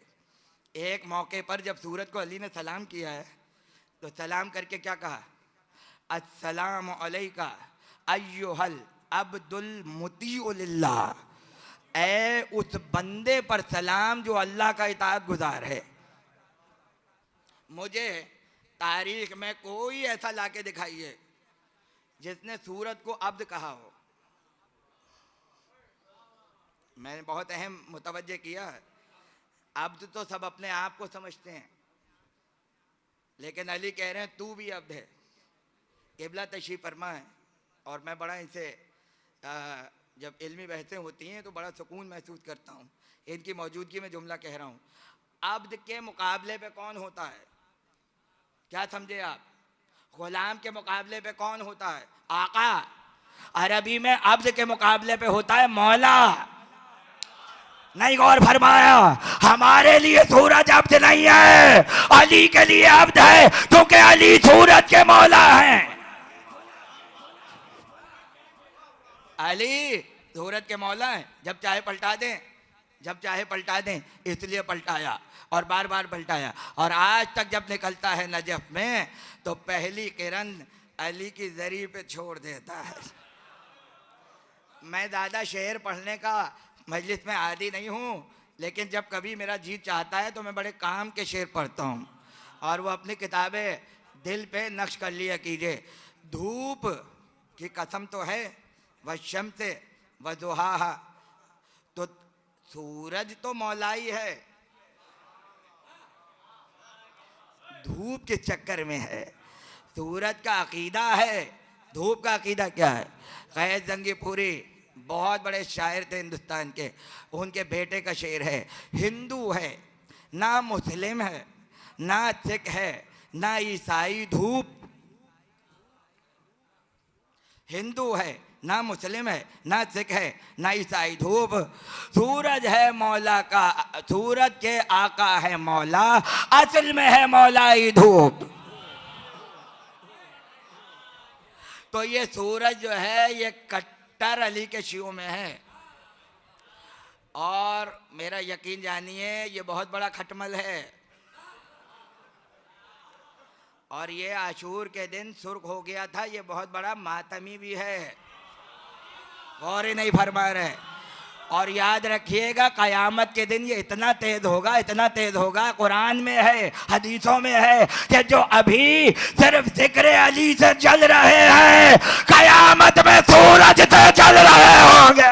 एक मौके पर जब सूरज को अली ने सलाम किया है तो सलाम करके क्या कहा, अस्सलामु अलैका अय्युहल अब्दुल मुतीउ लिल्लाह, ऐ उस बंदे पर सलाम जो अल्लाह का इताअत गुजार है। मुझे तारीख में कोई ऐसा लाके दिखाइए जिसने सूरज को अब्द कहा हो। मैंने बहुत अहम मुतवज्जे किया, अब्द तो सब अपने आप को समझते हैं, लेकिन अली कह रहे हैं तू भी अब्द है। क़िबला तशरीफ़ फरमा है और मैं बड़ा इनसे जब इल्मी बहसें होती हैं तो बड़ा सुकून महसूस करता हूँ। इनकी मौजूदगी में जुमला कह रहा हूँ, अब्द के मुकाबले पे कौन होता है, क्या समझे आप? गुलाम के मुकाबले पे कौन होता है? आका। अरबी में अब्द के मुकाबले पे होता है मौला। नहीं गौर फरमाया? हमारे लिए सूरज अब्द नहीं है, अली के लिए अब्द है, क्योंकि अली सूरज के मौला हैं। अली सूरज के मौला हैं, जब चाहे पलटा दें, जब चाहे पलटा दें, इसलिए पलटाया और बार बार पलटाया। और आज तक जब निकलता है नजफ में तो पहली किरण अली की जरी पे छोड़ देता है। मैं ज़्यादा शेर पढ़ने का मजलिस में आदी नहीं हूँ, लेकिन जब कभी मेरा जी चाहता है तो मैं बड़े काम के शेर पढ़ता हूँ और वो अपनी किताबें दिल पे नक्श कर लिया कीजिए। धूप की कसम तो है, व शम्स व दुहाहा, तो सूरज तो मौलाई है, धूप के चक्कर में है। सूरज का अकीदा है, धूप का अकीदा क्या है? क़ैस जंगीपुरी बहुत बड़े शायर थे हिंदुस्तान के, उनके बेटे का शेर है, हिंदू है ना मुस्लिम है ना सिख है ना ईसाई धूप। हिंदू है ना मुस्लिम है ना सिख है ना ईसाई धूप। सूरज है मौला का, सूरज के आका है मौला, असल में है मौलाई धूप। तो ये सूरज जो है ये कट्टर अली के शियों में है। और मेरा यकीन जानिए ये बहुत बड़ा खटमल है। और ये आशूर के दिन सुर्ख हो गया था, ये बहुत बड़ा मातमी भी है। गौर ही नहीं फरमा रहे। और याद रखिएगा क़यामत के दिन ये इतना तेज होगा, इतना तेज होगा, कुरान में है, हदीसों में है कि जो अभी सिर्फ ज़िक्र अली से जल रहे हैं, क़यामत में सूरज से जल रहे होंगे।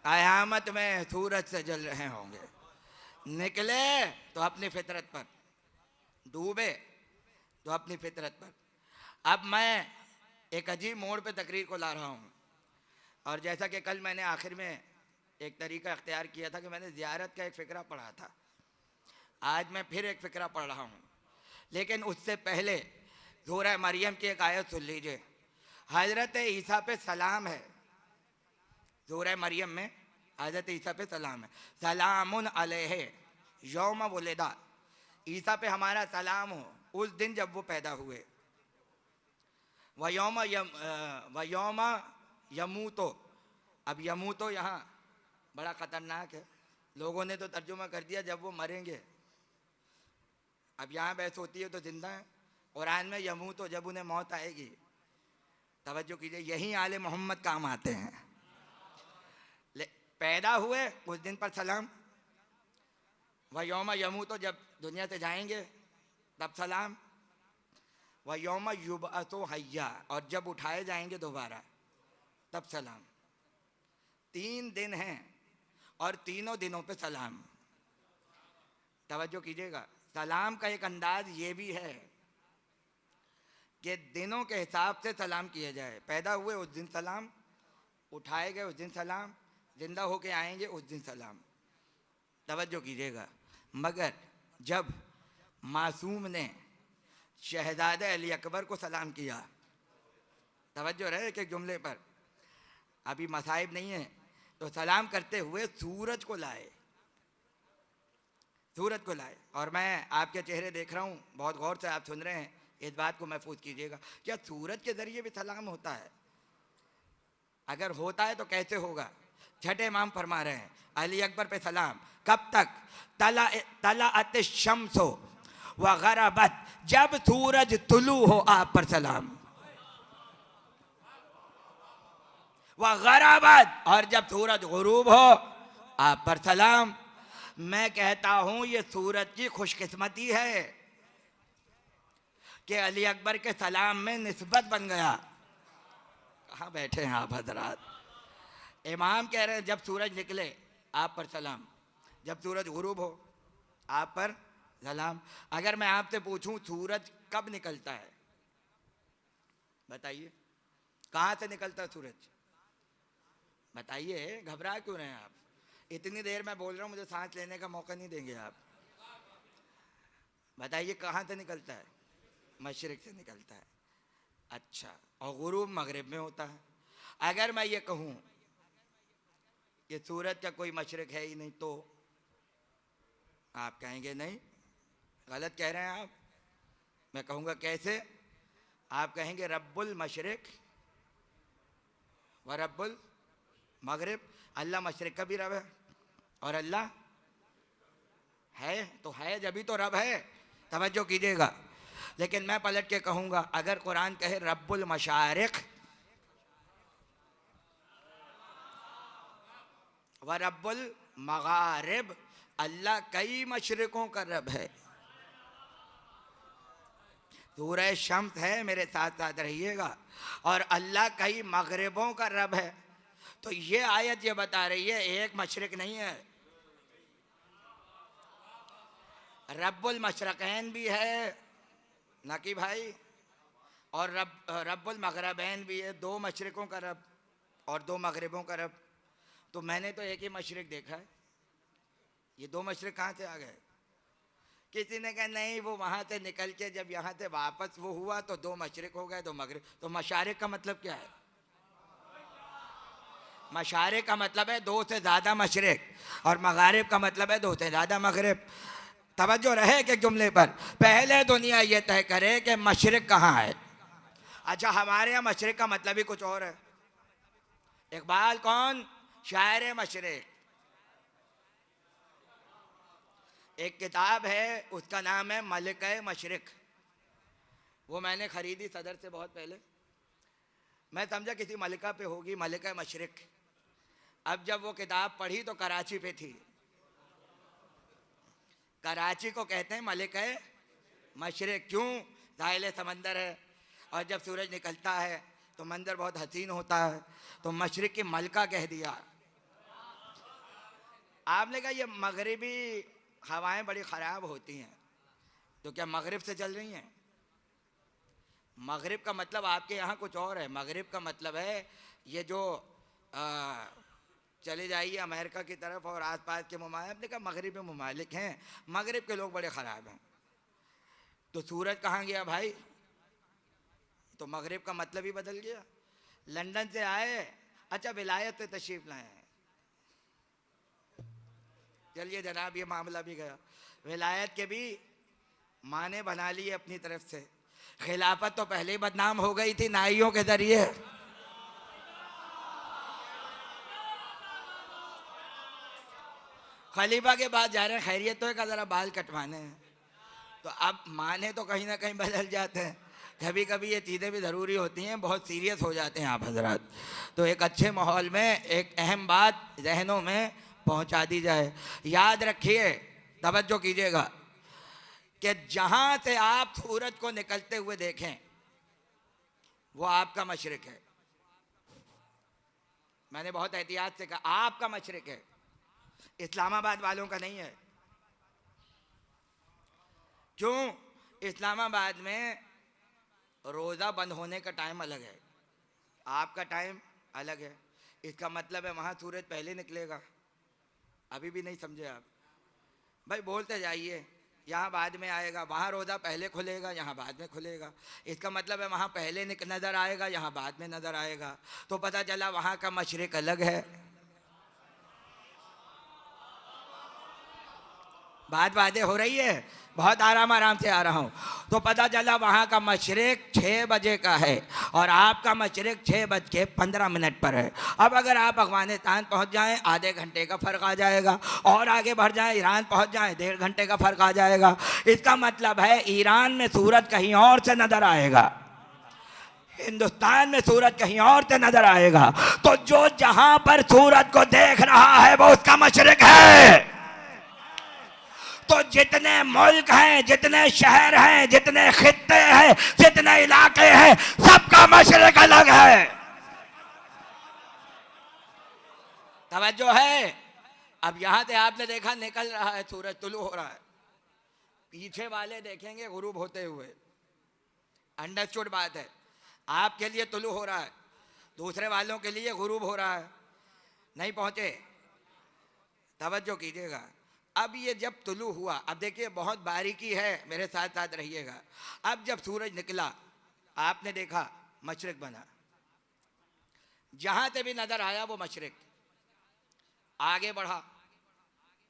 क़यामत में सूरज से जल रहे होंगे। निकले तो अपनी फितरत पर, डूबे तो अपनी फितरत पर। अब मैं एक अजीब मोड़ पे तकरीर को ला रहा हूँ। और जैसा कि कल मैंने आखिर में एक तरीका अख्तियार किया था कि मैंने ज़ियारत का एक फ़िक्रा पढ़ा था, आज मैं फिर एक फ़िक्रा पढ़ रहा हूँ। लेकिन उससे पहले सूरह मरियम की एक आयत सुन लीजिए। हज़रत ईसा पे सलाम है, सूरह मरियम में हज़रत ईसा पे सलाम है। सलामुन अलैहि यौम वुलिदा, ईसा पे हमारा सलाम हो उस दिन जब वो पैदा हुए। वयोम यमूतो, अब यमूतो यहाँ बड़ा ख़तरनाक है, लोगों ने तो तर्जुमा कर दिया जब वो मरेंगे। अब यहाँ बहस होती है तो जिंदा है, कुरान में यमूतो जब उन्हें मौत आएगी। तवज्जो कीजिए, यही आले मोहम्मद काम आते हैं। पैदा हुए उस दिन पर सलाम, वयोम यमूतो जब दुनिया से जाएंगे तब सलाम, व यौम युबअसु हय्या, और जब उठाए जाएंगे दोबारा तब सलाम। 3 दिन हैं और तीनों दिनों पे सलाम। तवज्जो कीजिएगा, सलाम का एक अंदाज ये भी है कि दिनों के हिसाब से सलाम किया जाए। पैदा हुए उस दिन सलाम, उठाए गए उस दिन सलाम, जिंदा होके आएंगे उस दिन सलाम। तवज्जो कीजिएगा। मगर जब मासूम ने शहजादे अली अकबर को सलाम किया, तवज्जो रहे एक जुमले पर, अभी मसाइब नहीं है, तो सलाम करते हुए सूरज को लाए, सूरज को लाए। और मैं आपके चेहरे देख रहा हूँ, बहुत गौर से आप सुन रहे हैं, इस बात को महफूज कीजिएगा। क्या सूरज के ज़रिए भी सलाम होता है? अगर होता है तो कैसे होगा? छठे इमाम फरमा रहे हैं अली अकबर पे सलाम कब तक? तलाअत शम्सो व गरबत, जब सूरज तुलू हो आप पर सलाम, व गरबत, और जब सूरज गुरूब हो आप पर सलाम। मैं कहता हूं ये सूरज की खुशकिस्मती है कि अली अकबर के सलाम में निस्बत बन गया। कहाँ बैठे हैं आप हजरात? इमाम कह रहे हैं जब सूरज निकले आप पर सलाम, जब सूरज गुरूब हो आप पर सलाम। अगर मैं आपसे पूछूं सूरज कब निकलता है, बताइए कहाँ से निकलता है सूरज? बताइए, घबरा क्यों रहे हैं आप? इतनी देर मैं बोल रहा हूँ, मुझे सांस लेने का मौका नहीं देंगे आप। बताइए कहाँ से निकलता है? मशरिक से निकलता है। अच्छा, और गुरूब मगरिब में होता है। अगर मैं ये कहूँ कि सूरज का कोई मशरिक है ही नहीं, तो आप कहेंगे नहीं, गलत कह रहे हैं आप। मैं कहूँगा कैसे? आप कहेंगे रब्बुल मशरिक व रब्बुल मगरिब, अल्लाह मशरिक का भी रब है और अल्लाह है, तो है जब ही तो रब है। तवज्जो कीजिएगा। लेकिन मैं पलट के कहूँगा, अगर कुरान कहे रब्बुल मशारिक व रब्बुल मगारिब, अल्लाह कई मशरिकों का रब है। सूरह शम्स है, मेरे साथ साथ रहिएगा, और अल्लाह कई मगरिबों का रब है। तो ये आयत ये बता रही है एक मशरिक नहीं है, रब्बुल मशरक़ैन भी है नकी भाई, और रब्बुल मग़रिबैन भी है, दो मशरक़ों का रब और दो मग़रिबों का रब। तो मैंने तो एक ही मशरक़ देखा है, ये दो मशरक़ कहाँ से आ गए? किसी ने कहा नहीं, वो वहाँ से निकल के जब यहाँ से वापस वो हुआ तो दो मशरक़ हो गए, दो मग़रिब। तो मशारिक़ का मतलब क्या है? मशारिक़ का मतलब है दो से ज़्यादा मशरक़, और मग़ारिब का मतलब है दो से ज़्यादा मग़रिब। तवज्जो रहे कि जुमले पर पहले दुनिया ये तय करे कि मशरक़ कहाँ है। अच्छा, हमारे यहाँ मशरक़ का मतलब ही कुछ और है। इकबाल कौन? शायर मशरक़। एक किताब है, उसका नाम है मलिका मशरक़। वो मैंने ख़रीदी सदर से बहुत पहले, मैं समझा किसी मलिका पे होगी, मलिका मशरक़। अब जब वो किताब पढ़ी तो कराची पे थी। कराची को कहते हैं मलिका मशरक़, क्यों? साहिल समंदर है, और जब सूरज निकलता है तो मंजर बहुत हसीन होता है, तो मशरक़ की मलका कह दिया। आपने कहा ये मगरिबी हवाएं बड़ी ख़राब होती हैं, तो क्या मगरिब से चल रही हैं? मगरिब का मतलब आपके यहाँ कुछ और है। मगरिब का मतलब है ये जो चले जाइए अमेरिका की तरफ और आसपास के ममालिक, आपने कहा मगरिबी ममालिक हैं, मगरिब के लोग बड़े ख़राब हैं। तो सूरज कहाँ गया भाई? तो मगरिब का मतलब ही बदल गया। लंदन से आए, अच्छा विलायत से तशरीफ़ लाए, चलिए जनाब ये मामला भी गया। विलायत के भी माने बना लिए अपनी तरफ से। खिलाफत तो पहले ही बदनाम हो गई थी नाइयों के जरिए। खलीफा के बाद जा रहे हैं खैरियत तो है का ज़रा बाल कटवाने हैं, तो अब माने तो कहीं ना कहीं बदल जाते हैं। कभी कभी ये चीज़ें भी ज़रूरी होती हैं, बहुत सीरियस हो जाते हैं आप हजरात। तो एक अच्छे माहौल में एक अहम बात जहनों में पहुंचा दी जाए। याद रखिए, तवज्जो कीजिएगा कि जहां से आप सूरज को निकलते हुए देखें वो आपका मशरिक है। मैंने बहुत एहतियात से कहा आपका मशरिक है, इस्लामाबाद वालों का नहीं है। क्यों? इस्लामाबाद में रोज़ा बंद होने का टाइम अलग है, आपका टाइम अलग है। इसका मतलब है वहाँ सूरज पहले निकलेगा। अभी भी नहीं समझे आप? भाई बोलते जाइए, यहाँ बाद में आएगा, वहाँ रोज़ा पहले खुलेगा, यहाँ बाद में खुलेगा। इसका मतलब है वहाँ पहले नज़र आएगा, यहाँ बाद में नज़र आएगा। तो पता चला वहाँ का मशरिक अलग है। बात बातें हो रही है, बहुत आराम से आ रहा हूँ। तो पता चला वहाँ का मशरिक 6 बजे का है और आपका मशरिक 6:15 पर है। अब अगर आप अफगानिस्तान पहुँच जाएं आधे घंटे का फ़र्क आ जाएगा, और आगे बढ़ जाएं ईरान पहुँच जाएं 1.5 घंटे का फ़र्क आ जाएगा। इसका मतलब है ईरान में सूरज कहीं और से नज़र आएगा, हिंदुस्तान में सूरज कहीं और से नज़र आएगा। तो जो जहाँ पर सूरज को देख रहा है वो उसका मशरिक है। तो जितने मुल्क हैं, जितने शहर हैं, जितने खित्ते हैं, जितने इलाके हैं, सबका मशरिक अलग है। तवज्जो है? अब यहां से आपने देखा निकल रहा है सूरज, तुलू हो रहा है, पीछे वाले देखेंगे गुरूब होते हुए। अंडरस्टूड बात है? आपके लिए तुलू हो रहा है, दूसरे वालों के लिए गुरूब हो रहा है। नहीं पहुंचे? तवज्जो कीजिएगा। अब ये जब तुलू हुआ, अब देखिए बहुत बारीकी है, मेरे साथ साथ रहिएगा। अब जब सूरज निकला आपने देखा मशरिक बना, जहां से भी नजर आया वो मशरिक। आगे बढ़ा,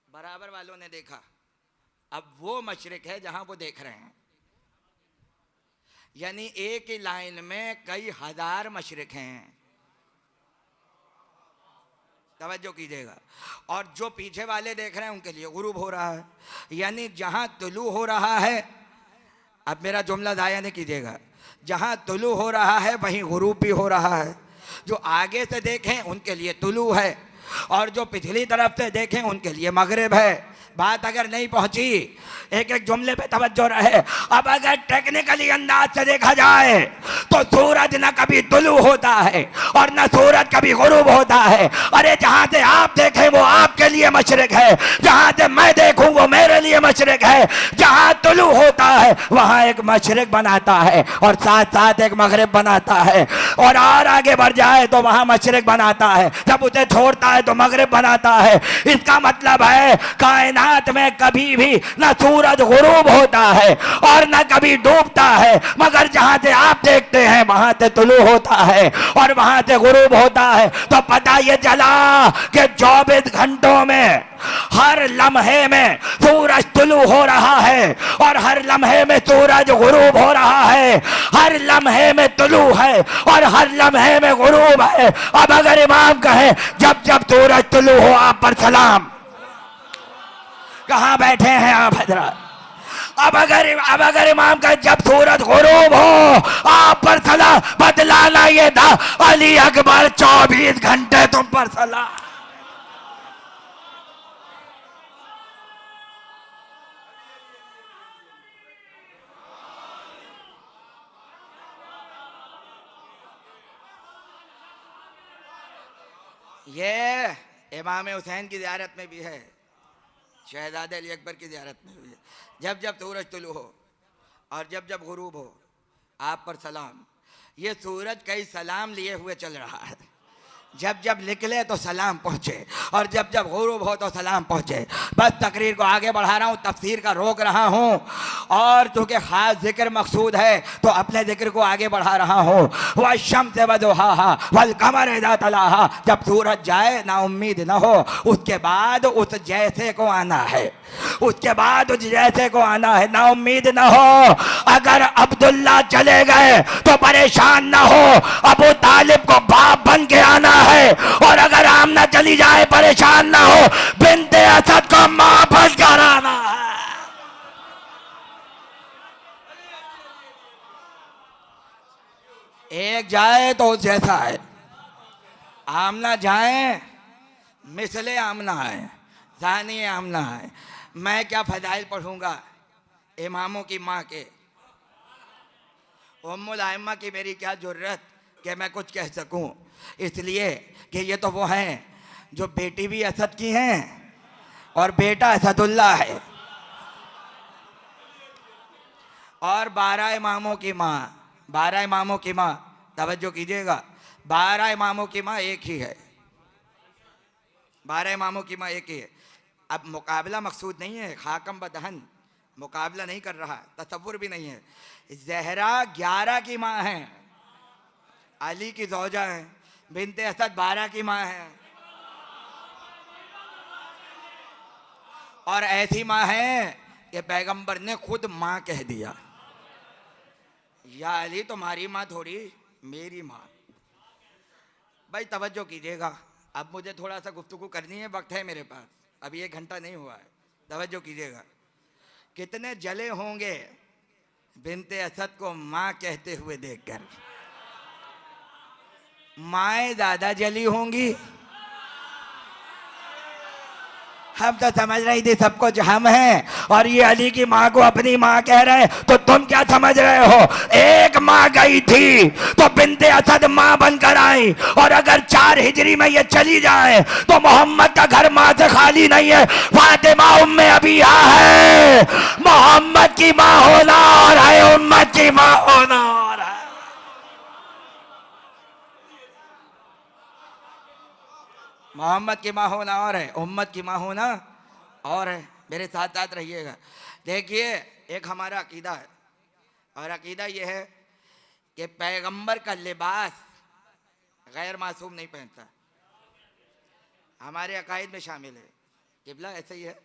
बराबर वालों ने देखा, अब वो मशरिक है जहां वो देख रहे हैं। यानी एक ही लाइन में कई हजार मशरिक हैं। तवज्जो कीजिएगा। और जो पीछे वाले देख रहे हैं उनके लिए गुरूब हो रहा है। यानी जहां तुलू हो रहा है, अब मेरा जुमला ज़ाया नहीं कीजिएगा, जहां तुलू हो रहा है वहीं गुरूब भी हो रहा है। जो आगे से देखें उनके लिए तुलू है, और जो पिछली तरफ से देखें उनके लिए मगरिब है। बात अगर नहीं पहुंची, एक एक जुमले पे तवज्जो रहे। अब अगर टेक्निकली अंदाज से देखा जाए तो सूरज न कभी तुलू होता है और न सूरज कभी गुरूब होता है। अरे जहां से आप देखें वो आपके लिए मशरिक है, जहां से मैं देखूं वो मेरे लिए मशरिक है। जहां तुलू होता है वहां एक मशरिक बनाता है और साथ साथ एक मगरिब बनाता है, और आगे बढ़ जाए तो वहां मशरिक बनाता है, जब उसे छोड़ता है तो मगरिब बनाता है। इसका मतलब है कायनात में कभी भी न सूरज गुरूब होता है और न कभी डूबता है, मगर जहां से आप देखते हैं वहां से तुलू होता है और वहां से गुरूब होता है। तो पता ये चला कि 24 घंटों में हर लम्हे में सूरज तुलू हो रहा है और हर लम्हे में सूरज गुरूब हो रहा है। हर लम्हे में तुलू है और हर लम्हे में गुरूब है। अब अगर इमाम कहे जब जब सूरज तुलू हो आप पर सलाम, कहां बैठे हैं आप हजरत? अब अगर इमाम का जब सूरज गुरूब हो आप पर सलाम, बदलाना ये था अली अकबर 24 घंटे तुम पर सलाम। ये इमाम हुसैन की ज़ियारत में भी है, शहजादे अली अकबर की ज़ियारत में भी है। जब जब सूरज तुलू हो और जब जब गुरूब हो आप पर सलाम। ये सूरज कई सलाम लिए हुए चल रहा है, जब जब निकले तो सलाम पहुँचे और जब जब गुरूब हो तो सलाम पहुँचे। बस तकरीर को आगे बढ़ा रहा हूँ, तफसीर का रोक रहा हूँ, और चूँकि ख़ास जिक्र मकसूद है तो अपने जिक्र को आगे बढ़ा रहा हूँ। वह शम्स वदुहाहा वल कमर इज़ा तलाहा, जब सूरज जाए ना उम्मीद न हो, उसके बाद उस जैसे को आना है, उसके बाद उस जैसे को आना है, ना उम्मीद न हो। अगर अब्दुल्ला चले गए तो परेशान न हो, अबू तालिब को बाप बन के आना है, और अगर आमना चली जाए परेशान ना हो, बिन्ते असद को मां बन कर आना है। एक जाए तो जैसा है, आमना जाए मिसले आमना है, जानी आमना है। मैं क्या फजाइल पढ़ूंगा इमामों की माँ के, उम्मुल आइम्मा की मेरी क्या जरूरत कि मैं कुछ कह सकूं, इसलिए कि ये तो वो हैं जो बेटी भी असद की हैं और बेटा असदुल्ला है, और 12 इमामों की माँ, 12 इमामों की माँ, तवज्जो कीजिएगा, 12 इमामों की माँ एक ही है, 12 इमामों की माँ एक ही है। अब मुकाबला मकसूद नहीं है, खाकम बदहन मुकाबला नहीं कर रहा, तसव्वुर भी नहीं है। जहरा 11 की माँ है, अली की ज़ौजा है, बिन्ते असद 12 की माँ है, और ऐसी माँ है कि पैगंबर ने खुद माँ कह दिया, या अली तुम्हारी माँ थोड़ी मेरी माँ। भाई तवज्जो कीजिएगा, अब मुझे थोड़ा सा गुफ्तगू करनी है, वक्त है मेरे पास, अभी 1 घंटा नहीं हुआ है, तवज्जो कीजिएगा। कितने जले होंगे बिन्ते असद को माँ कहते हुए देखकर, माएँ ज़्यादा जली होंगी। हम तो समझ रही थी सब कुछ हम हैं, और ये अली की माँ को अपनी माँ कह रहे हैं, तो तुम क्या समझ रहे हो? एक माँ गई थी तो बिन्ते असद माँ बनकर आई, और अगर 4 हिजरी में ये चली जाए तो मोहम्मद का घर माँ से खाली नहीं है। फातिमा उम्मे अबिया है, मोहम्मद की माँ होना और है उम्मत की माँ होना और है। मोहम्मद की माँ होना और है, उम्मत की माँ होना और है। मेरे साथ साथ रहिएगा। देखिए, एक हमारा अकीदा है, और अकीदा ये है कि पैगंबर का लिबास गैर मासूम नहीं पहनता, हमारे अकायद में शामिल है। किबला ऐसा ही है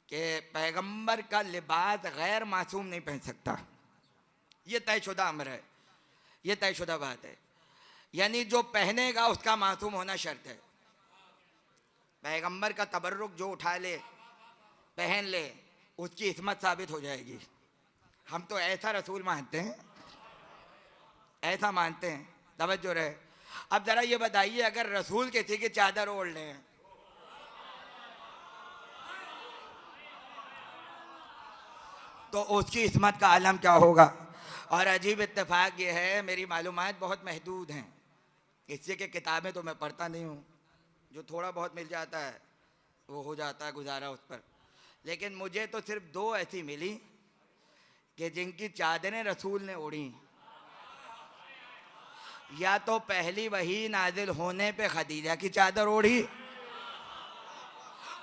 कि पैगंबर का लिबास गैर मासूम नहीं पहन सकता, ये तयशुदा अमर है, ये तयशुदा बात है। यानी जो पहनेगा उसका मासूम होना शर्त है। पैगंबर का तबर्रुक जो उठा ले, पहन ले, उसकी इस्मत साबित हो जाएगी। हम तो ऐसा रसूल मानते हैं, ऐसा मानते हैं, तवज्जो रहे। अब जरा ये बताइए, अगर रसूल किसी की चादर ओढ़ लें, तो उसकी इस्मत का आलम क्या होगा। और अजीब इत्तेफाक ये है, मेरी मालूमात बहुत महदूद हैं, इससे कि किताबें तो मैं पढ़ता नहीं हूँ, जो थोड़ा बहुत मिल जाता है वो हो जाता है गुजारा उस पर। लेकिन मुझे तो सिर्फ 2 ऐसी मिली कि जिनकी चादरें रसूल ने ओढ़ी। या तो पहली वही नाजिल होने पे खदीजा की चादर ओढ़ी,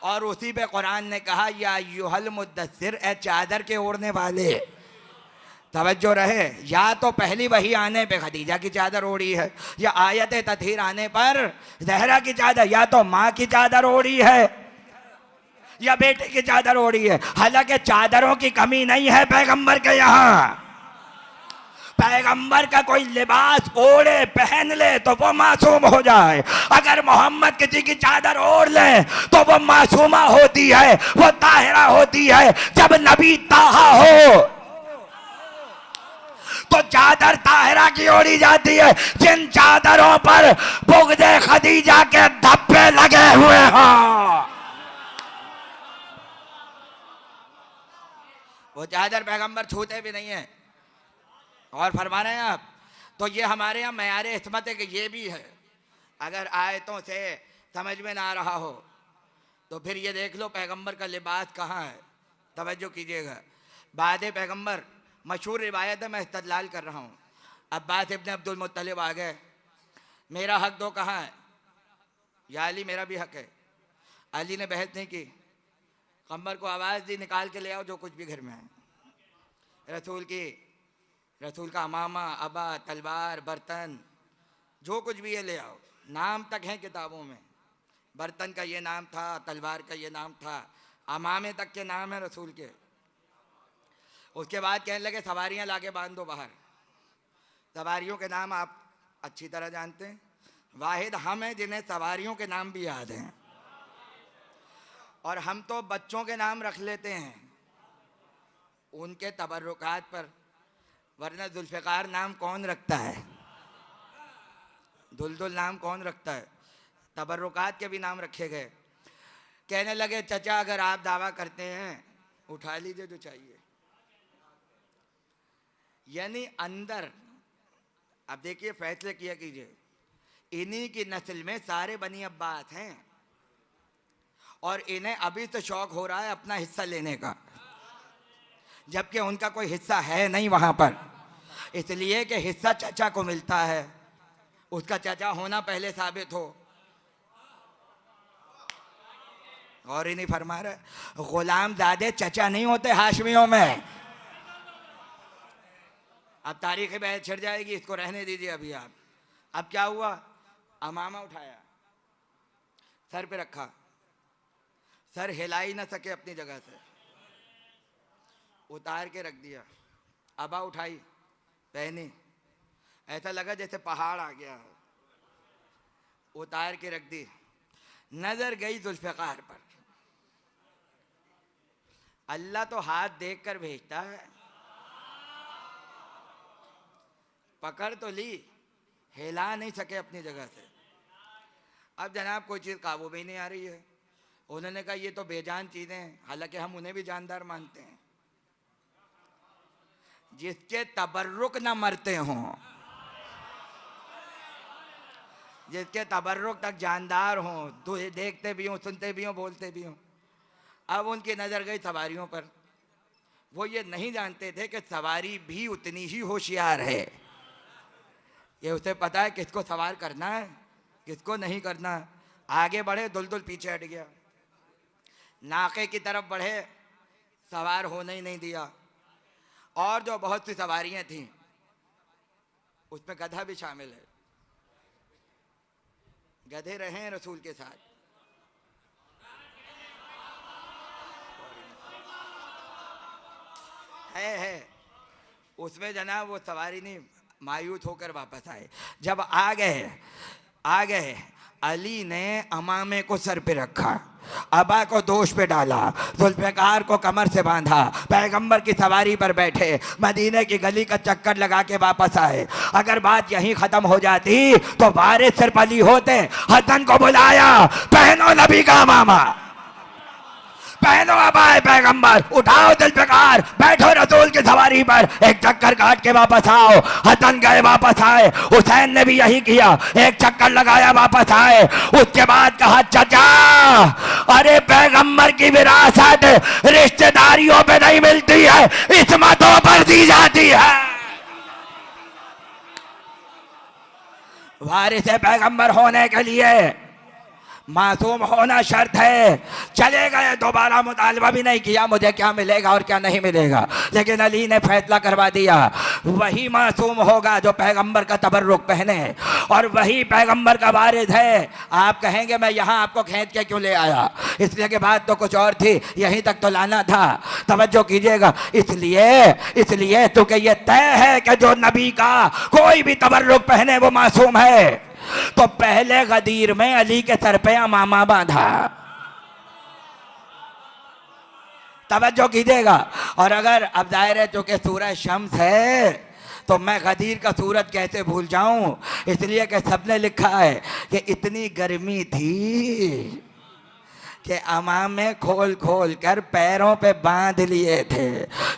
और उसी पे कुरान ने कहा या अय्युहल मुद्दस्सिर, ए चादर के ओढ़ने वाले, तवज्जो रहे। या तो पहली वही आने पे खदीजा की चादर ओढ़ी है, या आयत तत्हीर आने पर ज़हरा की चादर, या तो माँ की चादर ओढ़ी है या बेटे की चादर ओढ़ी है। हालांकि चादरों की कमी नहीं है पैगंबर के यहाँ। पैगंबर का कोई लिबास ओढ़े पहन ले तो वो मासूम हो जाए, अगर मोहम्मद किसी की चादर ओढ़ ले तो वो मासूमा होती है, वो ताहिरा होती है। जब नबी ताहा हो तो चादर ताहिरा की ओढ़ी जाती है, जिन चादरों पर बुग़्दे खदीजा के धब्बे लगे हुए हों। वो चादर पैगंबर छूते भी नहीं है। और फरमा रहे हैं आप, तो ये हमारे यहाँ मयार इस्मत है कि ये भी है। अगर आयतों से समझ में ना आ रहा हो तो फिर ये देख लो पैगंबर का लिबास कहाँ है। तवज्जो कीजिएगा, बाद पैगंबर मशहूर रिवायत है, मैं इस्तदलाल कर रहा हूँ। अब्बास इब्न अब्दुल मुत्तलिब आ गए, मेरा हक दो कहाँ है, या अली मेरा भी हक है। अली ने बहस नहीं की, कम्बर को आवाज़ दी निकाल के ले आओ जो कुछ भी घर में है। रसूल का अमामा, अबा, तलवार, बर्तन, जो कुछ भी है ले आओ। नाम तक हैं किताबों में, बर्तन का ये नाम था, तलवार का ये नाम था, अमामे तक के नाम है रसूल के। उसके बाद कहने लगे सवारियाँ लाके बांध दो बाहर। सवारियों के नाम आप अच्छी तरह जानते हैं, वाहिद हम हैं जिन्हें सवारियों के नाम भी याद हैं। और हम तो बच्चों के नाम रख लेते हैं उनके तबर्रुकात पर, वरना जुल्फ़िकार नाम कौन रखता है, दुलदुल नाम कौन रखता है। तबर्रुकात के भी नाम रखे गए। कहने लगे चचा अगर आप दावा करते हैं उठा लीजिए जो चाहिए। यानी अंदर, अब देखिए फैसले किया कीजिए, इन्हीं की नस्ल में सारे बनी अब्बास हैं और इन्हें अभी तो शौक हो रहा है अपना हिस्सा लेने का, जबकि उनका कोई हिस्सा है नहीं वहां पर। इसलिए कि हिस्सा चचा को मिलता है, उसका चचा होना पहले साबित हो। और ही नहीं फरमा रहे, गुलाम ज़ादे चचा नहीं होते हाशमियों में। अब तारीख बहस छिड़ जाएगी, इसको रहने दीजिए अभी आप। अब क्या हुआ, अमामा उठाया, सर पे रखा, सर हिला ही ना सके अपनी जगह से, उतार के रख दिया। अबा उठाई, पहनी, ऐसा लगा जैसे पहाड़ आ गया, उतार के रख दी। नजर गई जुल्फ़िकार पर। अल्लाह तो हाथ देख कर भेजता है, पकड़ तो ली, हिला नहीं सके अपनी जगह से। अब जनाब कोई चीज़ काबू में ही नहीं आ रही है। उन्होंने कहा ये तो बेजान चीज़ें हैं, हालांकि हम उन्हें भी जानदार मानते हैं। जिसके तबर्रुक न मरते हों, जिसके तबर्रुक तक जानदार हों, तो देखते भी हों, सुनते भी हों, बोलते भी हों। अब उनकी नज़र गई सवारियों पर। वो ये नहीं जानते थे कि सवारी भी उतनी ही होशियार है। ये उसे पता है किसको सवार करना है, किसको नहीं करना। आगे बढ़े, दुलदुल पीछे हट गया। नाके की तरफ बढ़े, सवार होने ही नहीं दिया। और जो बहुत सी सवारियां थीं उसमें गधा भी शामिल है। गधे रहे हैं रसूल के साथ। है उसमें जनाब वो सवारी नहीं, मायूस होकर वापस आए। जब आ गए अली ने अमामे को सर पे रखा, अबा को दोष पे डाला, जुल्फ़िकार को कमर से बांधा, पैगंबर की सवारी पर बैठे, मदीने की गली का चक्कर लगा के वापस आए। अगर बात यहीं ख़त्म हो जाती तो वारिस सिर्फ अली होते। हसन को बुलाया, पहनो नबी का अमामा, पहनो अबाए पैगंबर, उठाओ दिलफिकार, बैठो रसूल की सवारी पर, एक चक्कर काट के वापस आओ। हसन गए वापस आए, हुसैन ने भी यही किया, एक चक्कर लगाया वापस आए। उसके बाद कहा चाचा अरे पैगंबर की विरासत रिश्तेदारियों पे नहीं मिलती है, इस्मतों पर दी जाती है। वारिस पैगंबर होने के लिए मासूम होना शर्त है। चले गए, दोबारा मुतालबा भी नहीं किया मुझे क्या मिलेगा और क्या नहीं मिलेगा, लेकिन अली ने फैसला करवा दिया वही मासूम होगा जो पैगंबर का तबर्रुक पहने, और वही पैगंबर का वारिस है। आप कहेंगे मैं यहाँ आपको खींच के क्यों ले आया, इसलिए कि बात तो कुछ और थी, यहीं तक तो लाना था। तवज्जो कीजिएगा, इसलिए क्योंकि ये तय है कि जो नबी का कोई भी तबर्रुक पहने वो मासूम है। तो पहले गदीर में अली के सर पे अमामा बांधा। तवज्जो कीजिएगा। और अगर अब जाहिर है चूंकि सूरज शम्स है तो मैं गदीर का सूरज कैसे भूल जाऊं, इसलिए कि सबने लिखा है कि इतनी गर्मी थी कि अमामे खोल खोल कर पैरों पे बांध लिए थे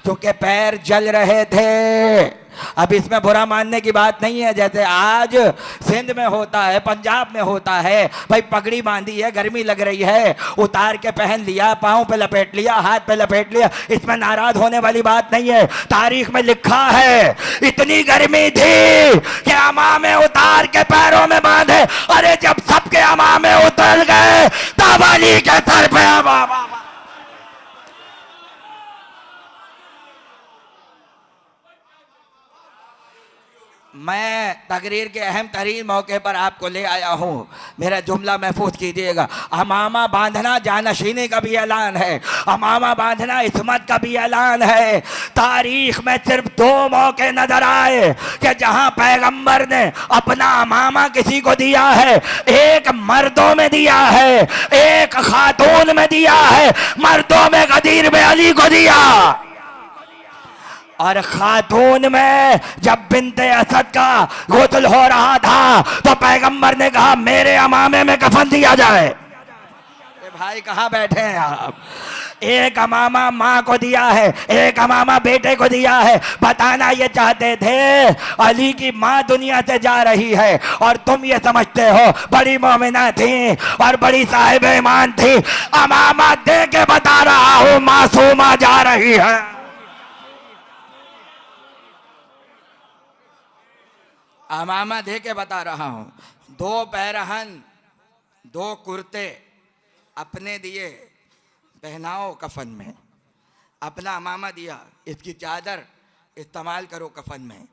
क्योंकि पैर जल रहे थे। अब इसमें बुरा मानने की बात नहीं है, जैसे आज सिंध में होता है, पंजाब में होता है, भाई पगड़ी बांधी है, गर्मी लग रही है, उतार के पहन लिया, पाँव पे लपेट लिया, हाथ पे लपेट लिया, इसमें नाराज होने वाली बात नहीं है। तारीख में लिखा है इतनी गर्मी थी कि अमामे उतार के पैरों में बांधे। अरे जब सबके अमामे उतर गए तब अली के सर पे अमामा। मैं तकरीर के अहम तरीन मौके पर आपको ले आया हूँ, मेरा जुमला महफूज कीजिएगा। अमामा बांधना जानशीनी का भी ऐलान है, अमामा बांधना इस्मत का भी ऐलान है। तारीख में सिर्फ दो मौके नजर आए कि जहाँ पैगंबर ने अपना अमामा किसी को दिया है, एक मर्दों में दिया है, एक खातून में दिया है। मर्दों में गदीर में अली को दिया, और खातून में जब बिन्ते असद का गुस्ल हो रहा था तो पैगंबर ने कहा मेरे अमामे में कफन दिया जाए। भाई कहाँ बैठे हैं आप? एक अमामा माँ को दिया है, एक अमामा बेटे को दिया है। बताना ये चाहते थे अली की माँ दुनिया से जा रही है और तुम ये समझते हो बड़ी मोमिना थी और बड़ी साहिब ईमान थी। अमामा दे के बता रहा हूँ मासूमा जा रही है। अमामा दे के बता रहा हूँ, दो पैरहन दो कुर्ते अपने दिए, पहनाओ कफन में। अपना अमामा दिया, इसकी चादर इस्तेमाल करो कफन में।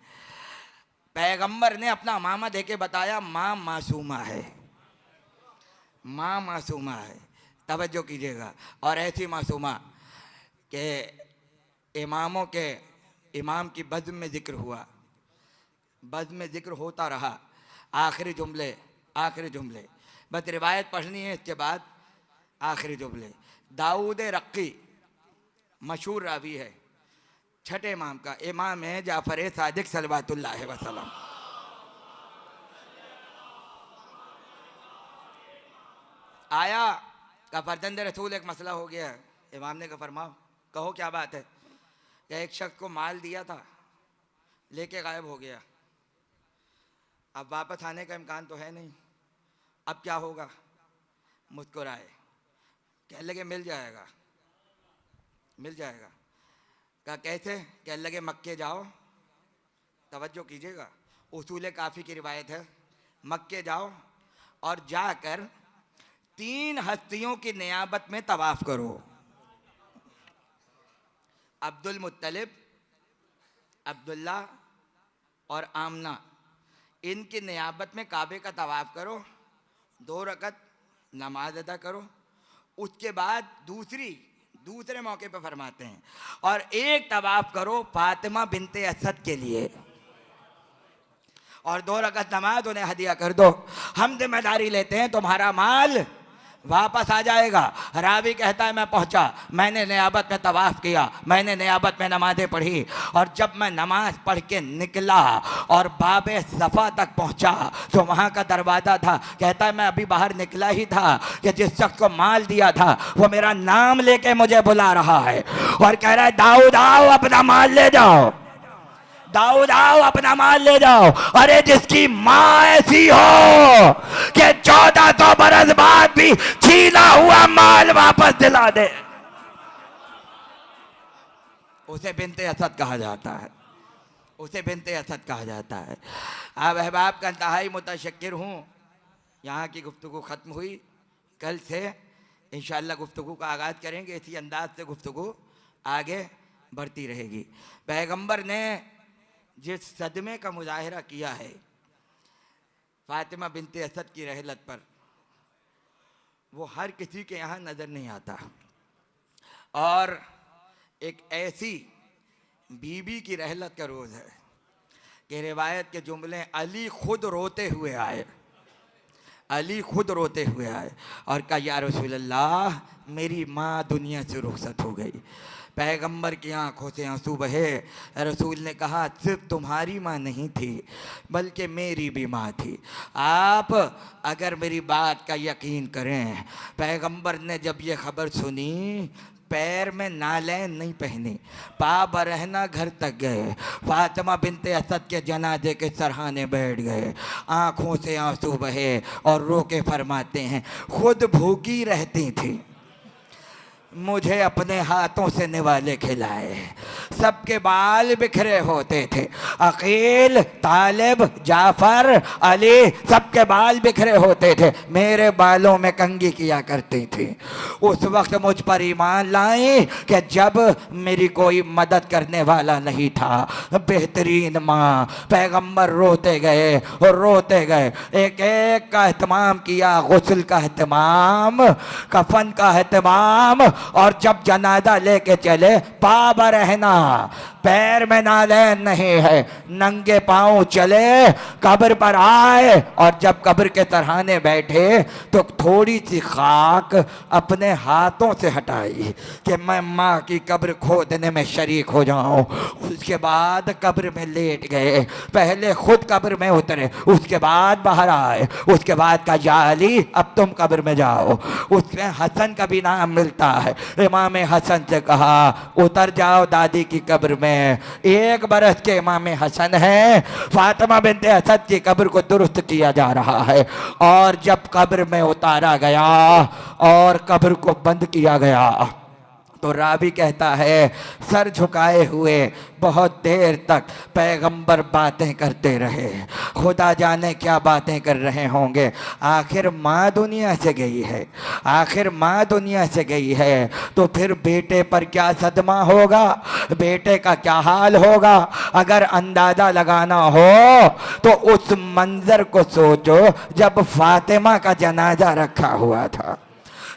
पैगंबर ने अपना अमामा दे के बताया माँ मासूमा है, माँ मासूमा है। तवज्जो कीजिएगा। और ऐसी मासूमा कि इमामों के इमाम की बज़्म में जिक्र हुआ, बज़्म में जिक्र होता रहा। आखिरी जुमले बस रिवायत पढ़नी है, इसके बाद आखिरी जुमले। दाऊद रक्की मशहूर रावी है, छठे इमाम का इमाम है, जाफर सादिक सल्लल्लाहु अलैहि वसल्लम। आया का फर्जंद रसूल एक मसला हो गया, इमाम ने कहा फरमाओ, कहो क्या बात है। या एक शख्स को माल दिया था, लेके गायब हो गया, अब वापस आने का इम्कान तो है नहीं, अब क्या होगा। मुस्कुराए, कह लगे मिल जाएगा। कहा कैसे? कह लगे मक्के जाओ, तवज्जो कीजिएगा, उसूल काफ़ी की रिवायत है, मक्के जाओ और जाकर 3 हस्तियों की नियाबत में तवाफ करो। अब्दुल मुत्तलिब, अब्दुल्ला और आमना, इनकी नियाबत में काबे का तवाफ करो, 2 रकत नमाज अदा करो। उसके बाद दूसरे मौके पर फरमाते हैं और एक तवाफ करो फातिमा बिनते असद के लिए और 2 रकत नमाज उन्हें हदिया कर दो। हम जिम्मेदारी लेते हैं तुम्हारा माल वापस आ जाएगा। रावी कहता है मैं पहुंचा, मैंने नियाबत में तवाफ़ किया, मैंने नियाबत में नमाज़ें पढ़ी, और जब मैं नमाज पढ़ के निकला और बाबे सफ़ा तक पहुंचा तो वहां का दरवाज़ा था। कहता है मैं अभी बाहर निकला ही था कि जिस शख्स को माल दिया था वो मेरा नाम लेके मुझे बुला रहा है और कह रहा है दाऊद आओ अपना माल ले जाओ, दाऊद आओ अपना माल ले जाओ। अरे जिसकी माँ ऐसी हो कि 1400 बरस बाद भी छीना हुआ माल वापस दिला दे, उसे बिनते असद कहा जाता है, उसे बिनते असद कहा जाता है। अब अहबाब का इंतहाई मुतशक्किर हूँ। यहाँ की गुफ्तगू ख़त्म हुई, कल से इंशाअल्लाह गुफ्तगू का आगाज़ करेंगे। इसी अंदाज से गुफ्तगू आगे बढ़ती रहेगी। पैगंबर ने जिस सदमे का मुजाहिरा किया है फातिमा बिनते असद की रहलत पर, वो हर किसी के यहाँ नज़र नहीं आता। और एक ऐसी बीबी की रहलत का रोज़ है कि रिवायत के जुमले अली खुद रोते हुए आए, अली खुद रोते हुए आए और कहा या रसूल अल्लाह मेरी माँ दुनिया से रुखसत हो गई। पैगंबर की आंखों से आंसू बहे। रसूल ने कहा सिर्फ तुम्हारी माँ नहीं थी बल्कि मेरी भी माँ थी। आप अगर मेरी बात का यकीन करें, पैगंबर ने जब ये खबर सुनी पैर में नालैन नहीं पहनी, पा बरहना घर तक गए, फातिमा बिनते असद के जनाजे के सरहाने बैठ गए, आँखों से आंसू बहे और रो के फरमाते हैं खुद भूखी रहती थी, मुझे अपने हाथों से निवाले खिलाए, सबके बाल बिखरे होते थे, अकील, तालिब, जाफ़र, अली सबके बाल बिखरे होते थे, मेरे बालों में कंघी किया करती थी। उस वक्त मुझ पर ईमान लाई कि जब मेरी कोई मदद करने वाला नहीं था। बेहतरीन माँ। पैगंबर रोते गए और रोते गए, एक एक का एहतमाम किया, गुस्ल का एहतमाम, कफन का एहतमाम, और जब जनाजा लेके चले पा बरहना, पैर में नालैन नहीं है, नंगे पांव चले, कब्र पर आए और जब कब्र के तरहाने बैठे तो थोड़ी सी खाक अपने हाथों से हटाई कि मैं माँ की कब्र खोदने में शरीक हो जाऊं। उसके बाद कब्र में लेट गए, पहले खुद कब्र में उतरे, उसके बाद बाहर आए, उसके बाद कहा या अली अब तुम कब्र में जाओ। उसमें हसन का भी नाम मिलता है। इमाम हसन से कहा उतर जाओ दादी की कब्र में। 1 बरस के इमाम हसन है, फातिमा बिनते असद की कब्र को दुरुस्त किया जा रहा है। और जब कब्र में उतारा गया और कब्र को बंद किया गया तो रावी कहता है सर झुकाए हुए बहुत देर तक पैगंबर बातें करते रहे। खुदा जाने क्या बातें कर रहे होंगे। आखिर माँ दुनिया से गई है, आखिर माँ दुनिया से गई है तो फिर बेटे पर क्या सदमा होगा, बेटे का क्या हाल होगा। अगर अंदाज़ा लगाना हो तो उस मंजर को सोचो जब फातिमा का जनाजा रखा हुआ था,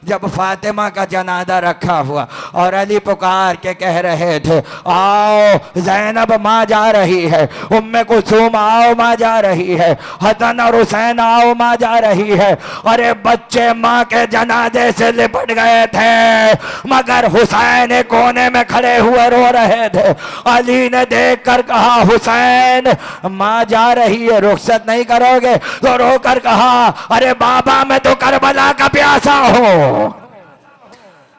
जब फातिमा का जनाजा रखा हुआ और अली पुकार के कह रहे थे आओ ज़ैनब माँ जा रही है, उम्मे कुलसूम आओ माँ जा रही है, हसन और हुसैन आओ माँ जा रही है। अरे बच्चे माँ के जनाजे से लिपट गए थे मगर हुसैन एक कोने में खड़े हुए रो रहे थे। अली ने देख कर कहा हुसैन माँ जा रही है रुखसत नहीं करोगे? तो रो कर कहा अरे बाबा मैं तो करबला का प्यासा हूँ।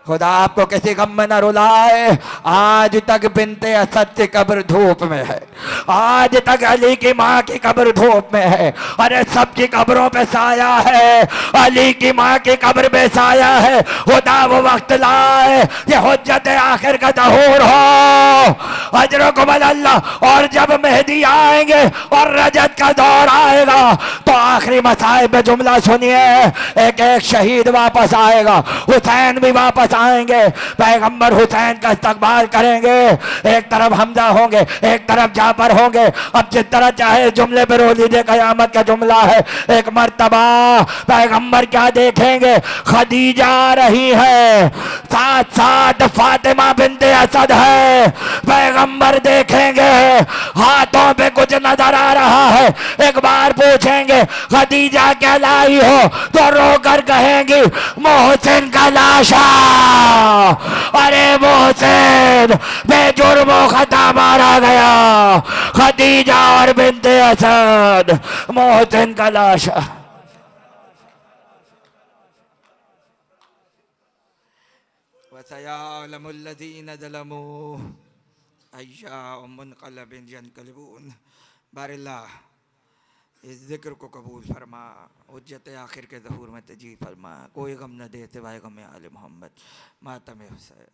खुदा आपको किसी गम में न रुलाए। आज तक बिनते असद की कब्र धूप में है, आज तक अली की माँ की कब्र धूप में है। अरे सबकी कब्रों पे साया है, अली की माँ की कब्र पे साया है। खुदा वो वक्त लाए कि हुज्जत आखिर का ज़हूर हो, अजरकुम अल्लाह। और जब मेहदी आएंगे और रजत का दौर आएगा तो आखिरी मसाइब में जुमला सुनिए, एक एक शहीद वापस आएगा, हुसैन भी वापस आएंगे, पैगंबर हुसैन का इस्तकबाल करेंगे। एक तरफ हमजा होंगे, एक तरफ जाफर होंगे। अब जिस तरह चाहे जुमले पे रो लीजिए, कयामत का जुमला है। एक मर्तबा पैगंबर क्या देखेंगे, खदीजा आ रही है, साथ साथ फातिमा बिनते असद है। पैगंबर देखेंगे हाथों पे कुछ नजर आ रहा है, एक बार पूछेंगे खदीजा कहलाई हो तो रोकर कहेंगी मोहसिन का लाशा। अरे मोहसिन बेजुर्म खता मारा गया, खदीजा और बिन्ते असद, मोहसिन का लाशा। वसयअलमुल्लज़ीन ज़लमू अय्या मुनक़लबिन यनक़लिबून। बारिल्लाह इस जिक्र को कबूल फरमा, हुज्जत आखिर के ज़हूर में तजीब फरमा। कोई गम न दे सिवाय गम आले मोहम्मद, मातम हुसैन।